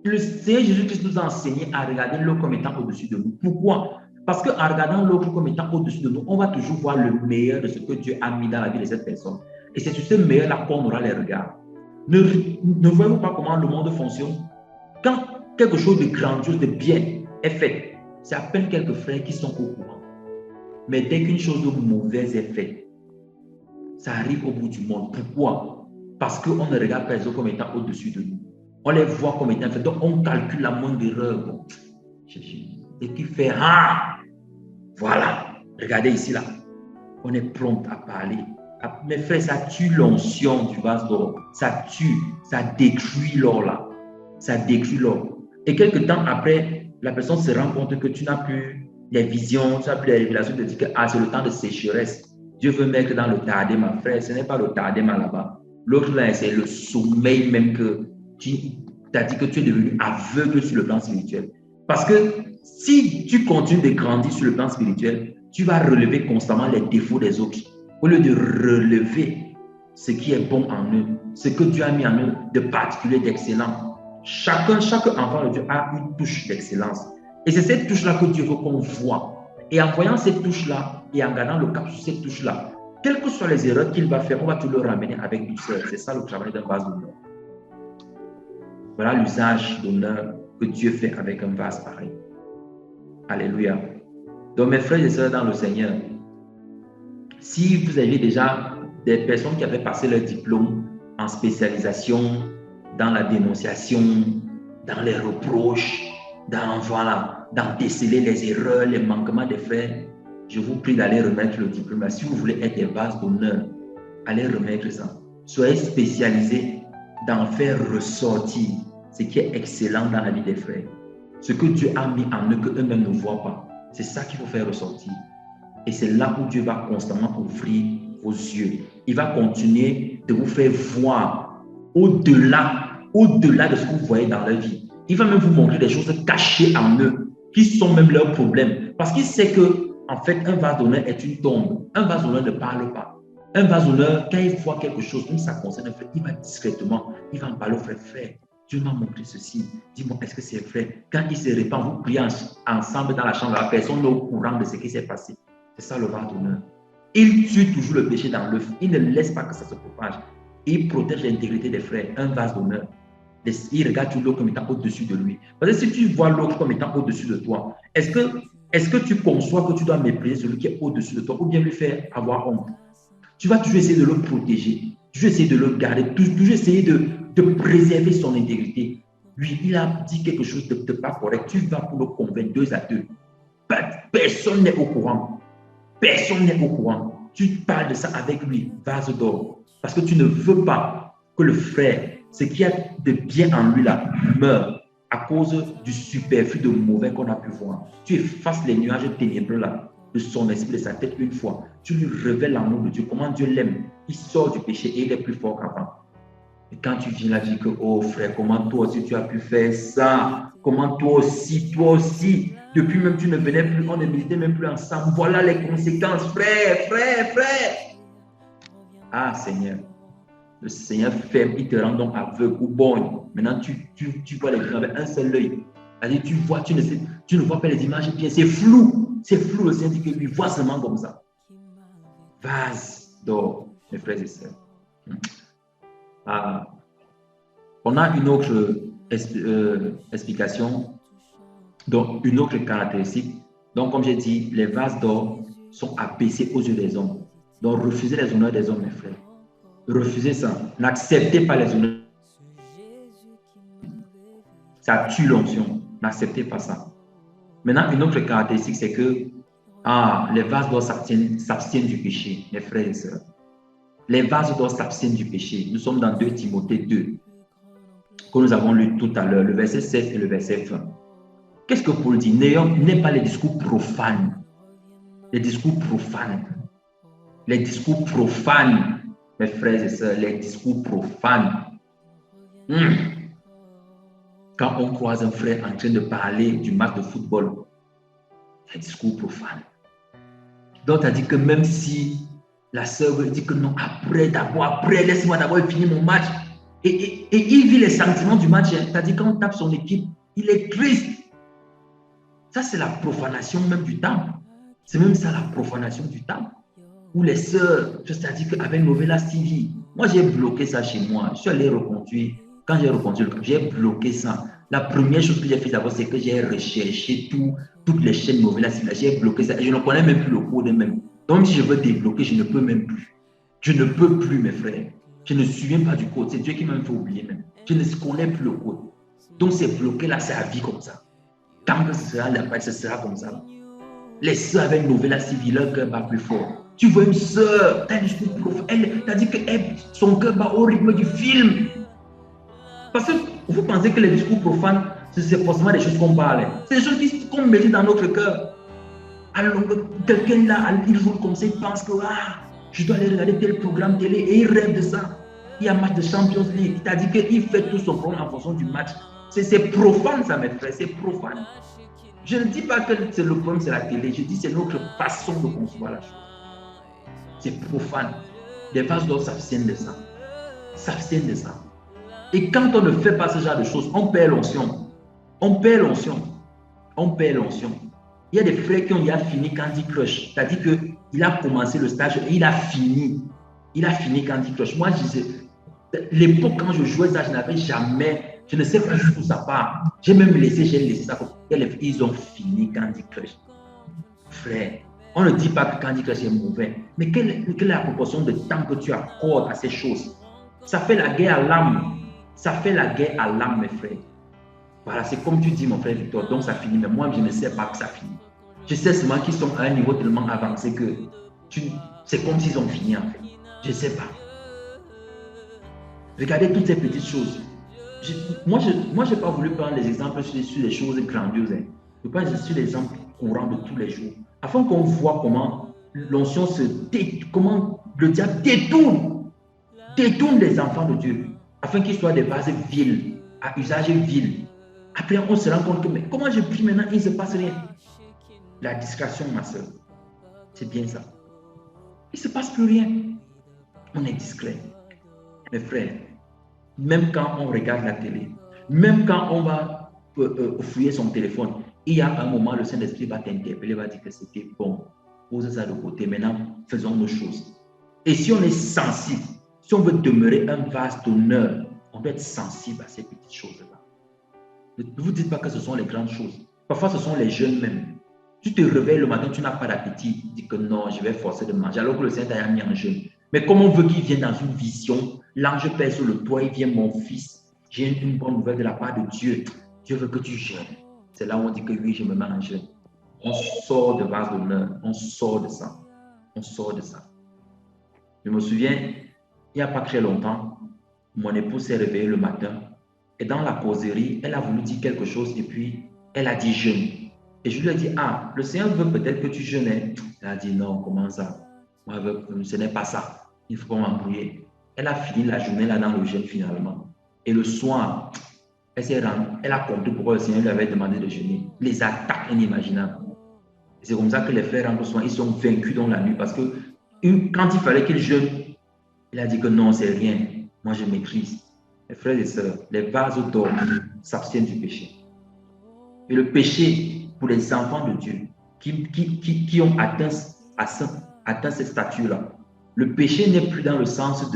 Le Seigneur Jésus-Christ nous a enseigné à regarder l'autre comme étant au-dessus de nous. Pourquoi? Parce qu'en regardant l'autre comme étant au-dessus de nous, on va toujours voir le meilleur de ce que Dieu a mis dans la vie de cette personne. Et c'est sur ce meilleur-là qu'on aura les regards. Ne voyez-vous pas comment le monde fonctionne? Quand quelque chose de grandiose, de bien est fait, c'est à peine quelques frères qui sont au courant. Mais dès qu'une chose de mauvaise est faite, ça arrive au bout du monde. Pourquoi? Parce qu'on ne regarde pas les autres comme étant au-dessus de nous. On les voit comme étant faits. Donc, on calcule la moindre erreur. Bon. Et qui fait, ah, voilà, regardez ici, là. On est prompt à parler. Mes frères, ça tue l'onction du vase d'or. Ça tue, ça détruit l'or, là. Ça détruit l'or. Et quelques temps après, la personne se rend compte que tu n'as plus les visions, tu n'as plus les révélations de dire que ah, c'est le temps de sécheresse. Dieu veut mettre dans le tardéma, frère. Ce n'est pas le tardéma là-bas. L'autre là, c'est le sommeil même que tu as dit que tu es devenu aveugle sur le plan spirituel. Parce que si tu continues de grandir sur le plan spirituel, tu vas relever constamment les défauts des autres. Au lieu de relever ce qui est bon en eux, ce que Dieu a mis en eux de particulier, d'excellent. Chaque enfant de Dieu a une touche d'excellence. Et c'est cette touche-là que Dieu veut qu'on voit. Et en voyant cette touche-là et en gardant le cap sur cette touche-là, quelles que soient les erreurs qu'il va faire, on va tout le ramener avec douceur. C'est ça le travail d'un vase d'honneur. Voilà l'usage d'honneur que Dieu fait avec un vase pareil. Alléluia. Donc mes frères et sœurs dans le Seigneur, si vous avez déjà des personnes qui avaient passé leur diplôme en spécialisation dans la dénonciation, dans les reproches, dans déceler les erreurs, les manquements des frères, je vous prie d'aller remettre le diplôme. Si vous voulez être des vases d'honneur, allez remettre ça. Soyez spécialisés dans faire ressortir ce qui est excellent dans la vie des frères. Ce que Dieu a mis en eux qu'eux-mêmes ne voient pas. C'est ça qu'il faut faire ressortir. Et c'est là où Dieu va constamment ouvrir vos yeux. Il va continuer de vous faire voir au-delà de ce que vous voyez dans leur vie. Il va même vous montrer des choses cachées en eux, qui sont même leurs problèmes. Parce qu'il sait que, en fait, un vase d'honneur est une tombe. Un vase d'honneur ne parle pas. Un vase d'honneur, quand il voit quelque chose, comme ça concerne un frère, il va discrètement, il va en parler au frère. Frère, Dieu m'a montré ceci. Dis-moi, est-ce que c'est vrai? Quand il se répand, vous priez ensemble dans la chambre, la personne n'est au courant de ce qui s'est passé. C'est ça le vase d'honneur. Il tue toujours le péché dans l'œuf. Il ne laisse pas que ça se propage. Il protège l'intégrité des frères. Un vase d'honneur. Il regarde toujours l'autre comme étant au-dessus de lui. Parce que si tu vois l'autre comme étant au-dessus de toi, est-ce que tu conçois que tu dois mépriser celui qui est au-dessus de toi ou bien lui faire avoir honte? Tu vas toujours essayer de le protéger, toujours essayer de le garder, toujours essayer de préserver son intégrité. Lui, il a dit quelque chose de pas correct. Tu vas pour le convaincre 2 à 2. Personne n'est au courant. Personne n'est au courant. Tu parles de ça avec lui, vase d'or. Parce que tu ne veux pas que le frère, ce qui a de bien en lui là, meure à cause du superflu de mauvais qu'on a pu voir. Tu effaces les nuages ténébreux là de son esprit, de sa tête une fois. Tu lui révèles l'amour de Dieu, comment Dieu l'aime. Il sort du péché et il est plus fort qu'avant. Et quand tu viens là, dire que, oh frère, comment toi aussi tu as pu faire ça? Comment toi aussi, depuis même tu ne venais plus, on ne méditait même plus ensemble. Voilà les conséquences, frère. Ah Seigneur, le Seigneur ferme, il te rend donc aveugle ou borgne. Maintenant, tu vois les gens avec un seul œil. C'est-à-dire, tu ne vois pas les images bien, c'est flou. C'est flou, le Seigneur dit que lui voit seulement comme ça. Vase d'or, mes frères et sœurs. On a une autre explication, donc une autre caractéristique. Donc, comme j'ai dit, les vases d'or sont abaissés aux yeux des hommes. Donc, refusez les honneurs des hommes, mes frères. Refusez ça. N'acceptez pas les honneurs. Ça tue l'onction. N'acceptez pas ça. Maintenant, une autre caractéristique, c'est que les vases d'or s'abstiennent du péché, mes frères et sœurs. Les vases d'or s'abstiennent du péché. Nous sommes dans 2 Timothée 2, que nous avons lu tout à l'heure, le verset 7 et le verset 20. Qu'est-ce que Paul dit? N'aie pas les discours profanes. Les discours profanes. Les discours profanes, mes frères et sœurs, les discours profanes. Quand on croise un frère en train de parler du match de football, un discours profane. Donc, tu dit que même si la sœur dit que non, après, laisse-moi d'abord finir mon match. Et il vit les sentiments du match. Tu dit quand on tape son équipe, il est triste. Ça, c'est la profanation même du temple. C'est même ça la profanation du temple. Où les sœurs, c'est-à-dire qu'avec Novella TV, moi j'ai bloqué ça chez moi. Je suis allé reconduire. Quand j'ai reconduit le camp, j'ai bloqué ça. La première chose que j'ai fait d'abord, c'est que j'ai recherché toutes les chaînes Novella TV. J'ai bloqué ça. Et je ne connais même plus le code même. Donc si je veux débloquer, je ne peux même plus. Je ne peux plus, mes frères. Je ne me souviens pas du code. C'est Dieu qui m'a fait oublier même. Je ne connais plus le code. Donc c'est bloqué là, c'est à vie comme ça. Tant que ce sera là, ce sera comme ça. Les sœurs avec Novella TV, leur cœur bat plus fort. Tu vois une sœur, tu as un discours profond. Elle t'a dit que son cœur bat au rythme du film. Parce que vous pensez que les discours profanes, c'est forcément des choses qu'on parle. C'est des choses qu'on met dans notre cœur. Alors, quelqu'un là, il roule comme ça, il pense que je dois aller regarder tel programme télé et il rêve de ça. Il y a un match de Champions League. Il t'a dit qu'il fait tout son programme en fonction du match. C'est profane, ça, mes frères, c'est profane. Je ne dis pas que c'est le problème, c'est la télé. Je dis que c'est notre façon de concevoir la chose. C'est profane. Les vases d'or s'abstiennent de ça. S'abstiennent de ça. Et quand on ne fait pas ce genre de choses, on perd l'onction. On perd l'onction. On perd l'onction. Il y a des frères qui ont déjà fini Candy Crush. C'est-à-dire qu'il a commencé le stage et il a fini. Il a fini Candy Crush. Moi, l'époque quand je jouais ça, je n'avais jamais, je ne sais pas d'où ça part. J'ai laissé ça. Ils ont fini Candy Crush. Frère, on ne dit pas que Candy Crush est mauvais. Mais quelle est la proportion de temps que tu accordes à ces choses? Ça fait la guerre à l'âme. Ça fait la guerre à l'âme, mes frères. Voilà, c'est comme tu dis, mon frère Victor, donc ça finit. Mais moi, je ne sais pas que ça finit. Je sais seulement qu'ils sont à un niveau tellement avancé que c'est comme s'ils ont fini, en fait. Je ne sais pas. Regardez toutes ces petites choses. Moi, je n'ai pas voulu prendre des exemples sur les choses grandioses. Hein. Je prends sur les exemples courants de tous les jours. Afin qu'on voit comment l'onction comment le diable détourne les enfants de Dieu. Afin qu'ils soient des bases viles, à usage vil. Après, on se rend compte que, mais comment je prie maintenant, il ne se passe rien. La discrétion, ma soeur, c'est bien ça. Il ne se passe plus rien. On est discret. Mes frères, même quand on regarde la télé, même quand on va fouiller son téléphone, il y a un moment, le Saint-Esprit va t'interpeller, va dire que c'était bon. Pose ça de côté. Maintenant, faisons nos choses. Et si on est sensible, si on veut demeurer un vase d'honneur, on doit être sensible à ces petites choses-là. Ne vous dites pas que ce sont les grandes choses. Parfois, ce sont les jeunes même. Tu te réveilles le matin, tu n'as pas d'appétit. Tu dis que non, je vais forcer de manger. Alors que le Seigneur t'a mis en jeûne. Mais comme on veut qu'il vienne dans une vision, l'ange pèse sur le toit, il vient, mon fils. J'ai une bonne nouvelle de la part de Dieu. Dieu veut que tu jeûnes. C'est là où on dit que oui, je me mets en jeûne. On sort de vase d'honneur. On sort de ça. On sort de ça. Je me souviens, il n'y a pas très longtemps, mon épouse s'est réveillée le matin et dans la causerie, elle a voulu dire quelque chose et puis elle a dit jeûne. Et je lui ai dit, ah, le Seigneur veut peut-être que tu jeûnes. Elle a dit, non, comment ça? Moi, ce n'est pas ça. Il faut m'embrouiller. Elle a fini la journée là dans le jeûne finalement. Et le soir, elle a compris pourquoi le Seigneur lui avait demandé de jeûner. Les attaques inimaginables. C'est comme ça que les frères en soin, ils sont vaincus dans la nuit parce que quand il fallait qu'il jeûne, il a dit que non, c'est rien. Moi, je maîtrise. Mes frères et sœurs, les vases d'or s'abstiennent du péché. Et le péché, pour les enfants de Dieu, qui ont atteint cette stature-là, le péché n'est plus dans le sens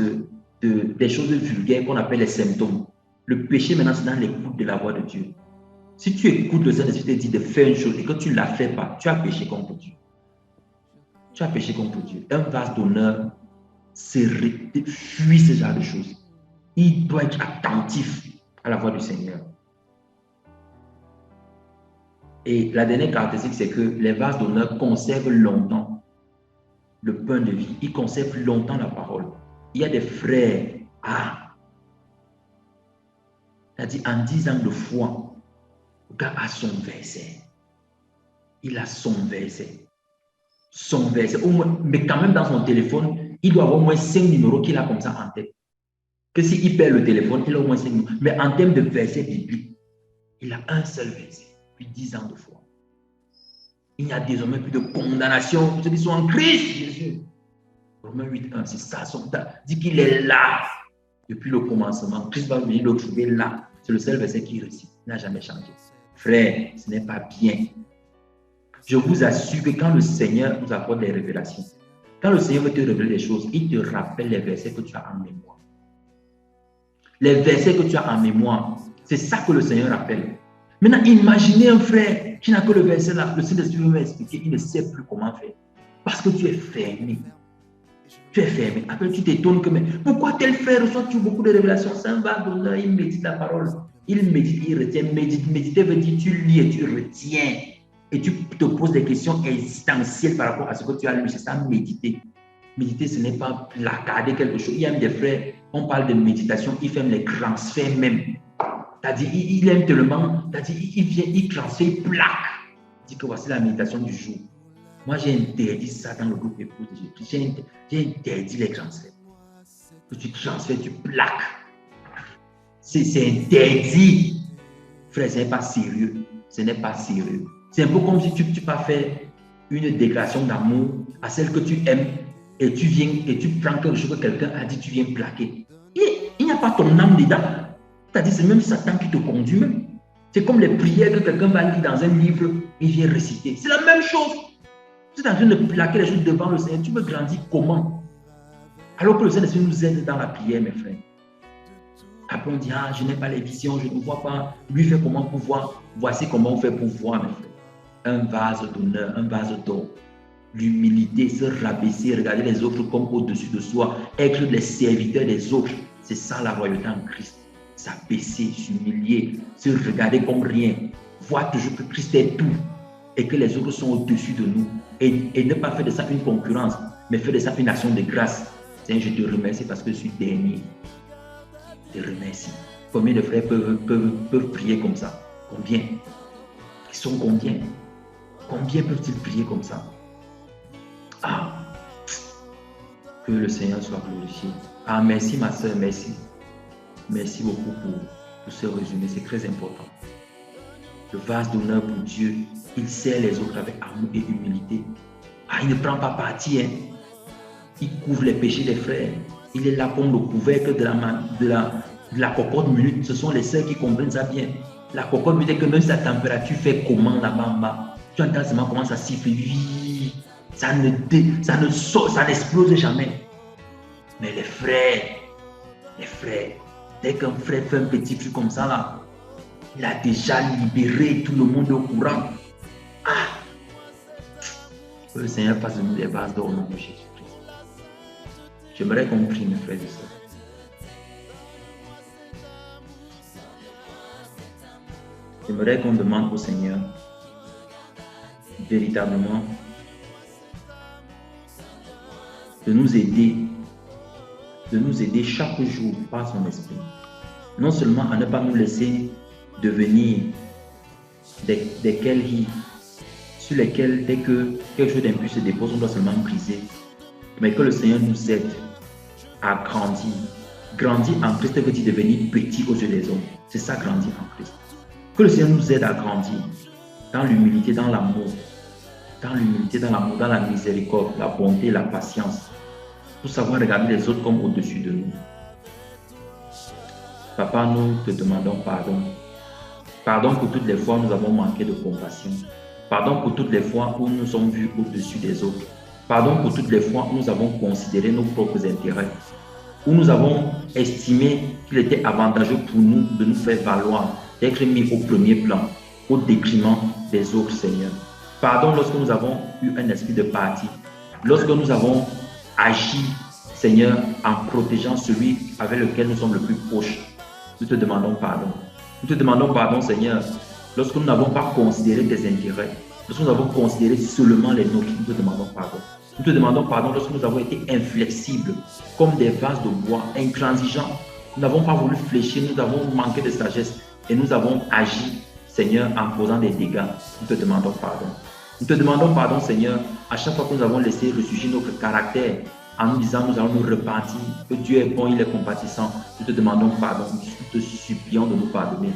des choses vulgaires qu'on appelle les symptômes. Le péché, maintenant, c'est dans l'écoute de la voix de Dieu. Si tu écoutes le Saint-Esprit te dit de faire une chose et que tu ne la fais pas, tu as péché contre Dieu. Tu as péché contre Dieu. Un vase d'honneur, fuit ce genre de choses. Il doit être attentif à la voix du Seigneur. Et la dernière caractéristique, c'est que les vases d'honneur conservent longtemps le pain de vie. Ils conservent longtemps la parole. Il y a des frères, c'est-à-dire en 10 ans de foi, le gars a son verset. Il a son verset. Son verset. Mais quand même dans son téléphone, il doit avoir au moins 5 numéros qu'il a comme ça en tête. Que s'il perd le téléphone, il a au moins 5 numéros. Mais en termes de verset biblique, il a un seul verset, depuis 10 ans de foi. Il n'y a désormais plus de condamnation pour ceux qui sont en Christ, Jésus. Romains 8.1, c'est ça son temps. Dit qu'il est là depuis le commencement. Christ va venir le trouver là. C'est le seul verset qu'il récite. Il n'a jamais changé. Frère, ce n'est pas bien. Je vous assure que quand le Seigneur nous apporte des révélations, quand le Seigneur veut te révéler des choses, il te rappelle les versets que tu as en mémoire. Les versets que tu as en mémoire, c'est ça que le Seigneur rappelle. Maintenant, imaginez un frère qui n'a que le verset là, le Saint-Esprit veut m'expliquer, il ne sait plus comment faire. Parce que tu es fermé. Tu es fermé. Après, tu t'étonnes que, mais pourquoi tel frère reçoit-tu beaucoup de révélations? C'est un vase d'honneur, il médite la parole. Il médite, il retient. Méditer veut dire tu lis et tu retiens. Et tu te poses des questions existentielles par rapport à ce que tu as lu. C'est ça, méditer. Méditer, ce n'est pas placarder quelque chose. Il y a des frères, on parle de méditation, ils font les transferts même. C'est-à-dire, il aime tellement, c'est-à-dire, il vient, il transfère, il plaque. Il dit que voici la méditation du jour. Moi, j'ai interdit ça dans le groupe épouse de Jésus. J'ai interdit les transferts. Que tu transfères, tu plaques. C'est interdit. Frère, ce n'est pas sérieux. Ce n'est pas sérieux. C'est un peu comme si tu vas faire une déclaration d'amour à celle que tu aimes et tu viens et tu prends quelque chose que quelqu'un a dit, tu viens plaquer. Il n'y a pas ton âme dedans. C'est-à-dire, c'est même Satan qui te conduit même. C'est comme les prières que quelqu'un va lire dans un livre, il vient réciter. C'est la même chose. Tu es en train de plaquer les choses devant le Seigneur. Tu veux grandir comment? Alors que le Seigneur nous aide dans la prière, mes frères. Après, on dit, je n'ai pas les visions, je ne vois pas. Lui fait comment pour voir. Voici comment on fait pour voir, mes frères. Un vase d'honneur, un vase d'or. L'humilité, se rabaisser, regarder les autres comme au-dessus de soi, être les serviteurs des autres. C'est ça la royauté en Christ. S'abaisser, s'humilier, se regarder comme rien. Voir toujours que Christ est tout et que les autres sont au-dessus de nous. Et ne pas faire de ça une concurrence, mais faire de ça une action de grâce. Seigneur, je te remercie parce que je suis dernier. Je te remercie. Combien de frères peuvent prier comme ça? Combien? Ils sont combien? Combien peuvent-ils prier comme ça? Ah! Que le Seigneur soit glorifié. Ah, merci ma soeur, merci. Merci beaucoup pour ce résumé, c'est très important. Le vase d'honneur pour Dieu, il sert les autres avec amour et humilité. Ah, il ne prend pas parti, hein. Il couvre les péchés des frères. Il est là comme le couvercle de la cocotte minute. Ce sont les sœurs qui comprennent ça bien. La cocotte minute, que même sa température fait comment là-bas en bas. Tu entends seulement comment ça siffle. Ça n'explose jamais. Mais les frères, dès qu'un frère fait un petit truc comme ça là, il a déjà libéré tout le monde au courant. Ah! Que le Seigneur fasse de nous des vases d'or au nom de Jésus-Christ. J'aimerais qu'on prie, mes frères et sœurs. J'aimerais qu'on demande au Seigneur véritablement de nous aider chaque jour par son esprit. Non seulement à ne pas nous laisser devenir des kelhis sur lesquels, dès que quelque chose d'impur se dépose, on doit seulement briser. Mais que le Seigneur nous aide à grandir. Grandir en Christ veut dire devenir petit aux yeux des hommes. C'est ça, grandir en Christ. Que le Seigneur nous aide à grandir dans l'humilité, dans l'amour. Dans l'humilité, dans l'amour, dans la miséricorde, la bonté, la patience. Pour savoir regarder les autres comme au-dessus de nous. Papa, nous te demandons pardon. Pardon pour toutes les fois où nous avons manqué de compassion. Pardon pour toutes les fois où nous sommes vus au-dessus des autres. Pardon pour toutes les fois où nous avons considéré nos propres intérêts. Où nous avons estimé qu'il était avantageux pour nous de nous faire valoir, d'être mis au premier plan, au détriment des autres, Seigneur. Pardon lorsque nous avons eu un esprit de parti. Lorsque nous avons agi, Seigneur, en protégeant celui avec lequel nous sommes le plus proches. Nous te demandons pardon. Nous te demandons pardon, Seigneur, lorsque nous n'avons pas considéré tes intérêts, lorsque nous avons considéré seulement les nôtres. Nous te demandons pardon. Nous te demandons pardon lorsque nous avons été inflexibles, comme des vases de bois, intransigeants. Nous n'avons pas voulu fléchir, nous avons manqué de sagesse et nous avons agi, Seigneur, en causant des dégâts. Nous te demandons pardon. Nous te demandons pardon, Seigneur, à chaque fois que nous avons laissé ressurgir notre caractère en nous disant nous allons nous repentir, que Dieu est bon, il est compatissant. Nous te demandons pardon, nous te supplions de nous pardonner.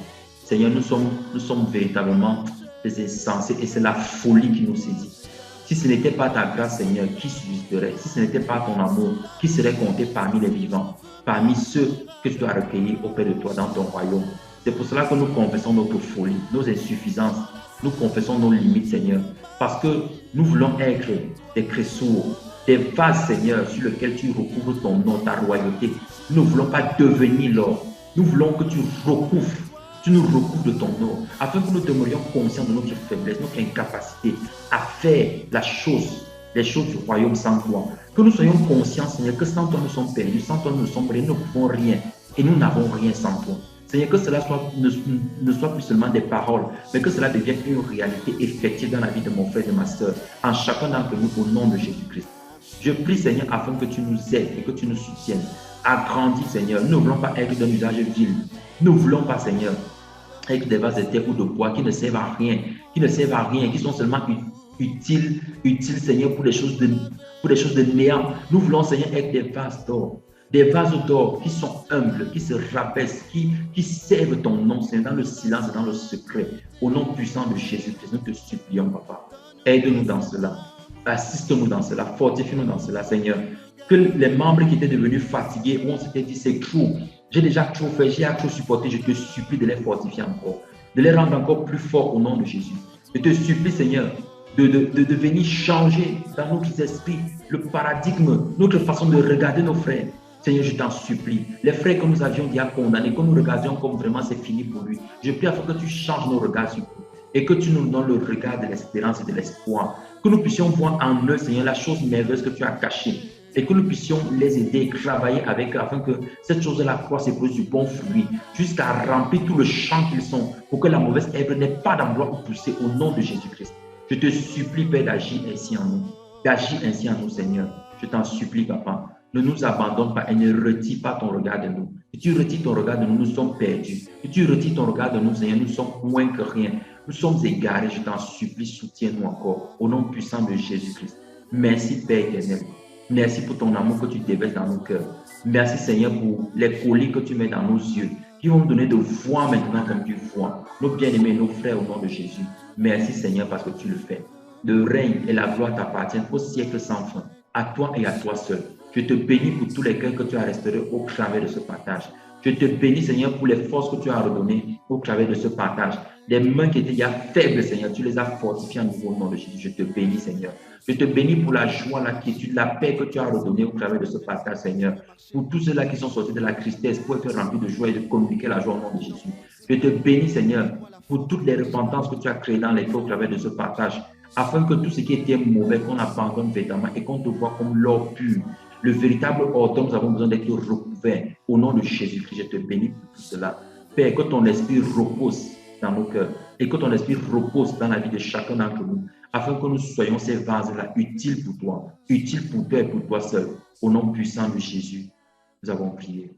Seigneur, nous sommes véritablement des insensés et c'est la folie qui nous saisit. Si ce n'était pas ta grâce, Seigneur, qui subsisterait? Si ce n'était pas ton amour, qui serait compté parmi les vivants, parmi ceux que tu dois recueillir auprès de toi dans ton royaume? C'est pour cela que nous confessons notre folie, nos insuffisances. Nous confessons nos limites, Seigneur, parce que nous voulons être des cressous, des vases, Seigneur, sur lesquels tu recouvres ton nom, ta royauté. Nous ne voulons pas devenir l'or. Nous voulons que tu nous recouvres de ton nom, afin que nous demeurions conscients de notre faiblesse, notre incapacité à faire les choses du royaume sans toi. Que nous soyons conscients, Seigneur, que sans toi nous sommes perdus, sans toi nous sommes rien, nous ne pouvons rien et nous n'avons rien sans toi. Seigneur, que cela ne soit plus seulement des paroles, mais que cela devienne une réalité effective dans la vie de mon frère et de ma soeur, en chacun d'entre nous, au nom de Jésus-Christ. Je prie, Seigneur, afin que tu nous aides et que tu nous soutiennes à grandir, Seigneur. Nous ne voulons pas être d'un usage vil. Nous ne voulons pas, Seigneur, être des vases de terre ou de bois qui ne servent à rien, qui sont seulement utiles, Seigneur, pour les choses de néant. Nous voulons, Seigneur, être des vases d'or. Des vases d'or qui sont humbles, qui se rabaissent, qui servent ton nom, Seigneur, dans le silence et dans le secret. Au nom puissant de Jésus-Christ, nous te supplions, Papa. Aide-nous dans cela. Assiste-nous dans cela. Fortifie-nous dans cela, Seigneur. Que les membres qui étaient devenus fatigués, où on s'était dit, c'est trop. J'ai déjà trop fait, j'ai trop supporté. Je te supplie de les fortifier encore, de les rendre encore plus forts au nom de Jésus. Je te supplie, Seigneur, de venir changer dans notre esprit le paradigme, notre façon de regarder nos frères. Seigneur, je t'en supplie. Les frères que nous avions déjà condamnés, que nous regardions comme vraiment c'est fini pour lui. Je prie afin que tu changes nos regards sur eux et que tu nous donnes le regard de l'espérance et de l'espoir. Que nous puissions voir en eux, Seigneur, la chose merveilleuse que tu as cachée et que nous puissions les aider, travailler avec eux afin que cette chose-là croisse et produise du bon fruit jusqu'à remplir tout le champ qu'ils sont pour que la mauvaise herbe n'ait pas d'endroit où pousser au nom de Jésus-Christ. Je te supplie, Père, d'agir ainsi en nous. D'agir ainsi en nous, Seigneur. Je t'en supplie, Papa. Ne nous abandonne pas et ne retire pas ton regard de nous. Si tu retires ton regard de nous, nous sommes perdus. Si tu retires ton regard de nous, Seigneur, nous sommes moins que rien. Nous sommes égarés, je t'en supplie, soutiens-nous encore. Au nom puissant de Jésus-Christ. Merci, Père éternel. Merci pour ton amour que tu déverses dans nos cœurs. Merci, Seigneur, pour les colis que tu mets dans nos yeux, qui vont nous donner de voir maintenant comme tu vois. Nos bien-aimés, nos frères, au nom de Jésus. Merci, Seigneur, parce que tu le fais. Le règne et la gloire t'appartiennent au siècle sans fin. À toi et à toi seul. Je te bénis pour tous les cœurs que tu as restaurés au travers de ce partage. Je te bénis, Seigneur, pour les forces que tu as redonnées au travers de ce partage. Les mains qui étaient déjà faibles, Seigneur, tu les as fortifiées à nouveau au nom de Jésus. Je te bénis, Seigneur. Je te bénis pour la joie, la quiétude, la paix que tu as redonnée au travers de ce partage, Seigneur. Pour tous ceux-là qui sont sortis de la tristesse, pour être remplis de joie et de communiquer la joie au nom de Jésus. Je te bénis, Seigneur, pour toutes les repentances que tu as créées dans les cœurs au travers de ce partage, afin que tout ce qui était mauvais, qu'on abandonne véritablement et qu'on te voit comme l'or pur. Le véritable or dont nous avons besoin d'être recouverts. Au nom de Jésus-Christ, je te bénis pour tout cela. Père, que ton esprit repose dans nos cœurs et que ton esprit repose dans la vie de chacun d'entre nous, afin que nous soyons ces vases-là utiles pour toi et pour toi seul. Au nom puissant de Jésus, nous avons prié.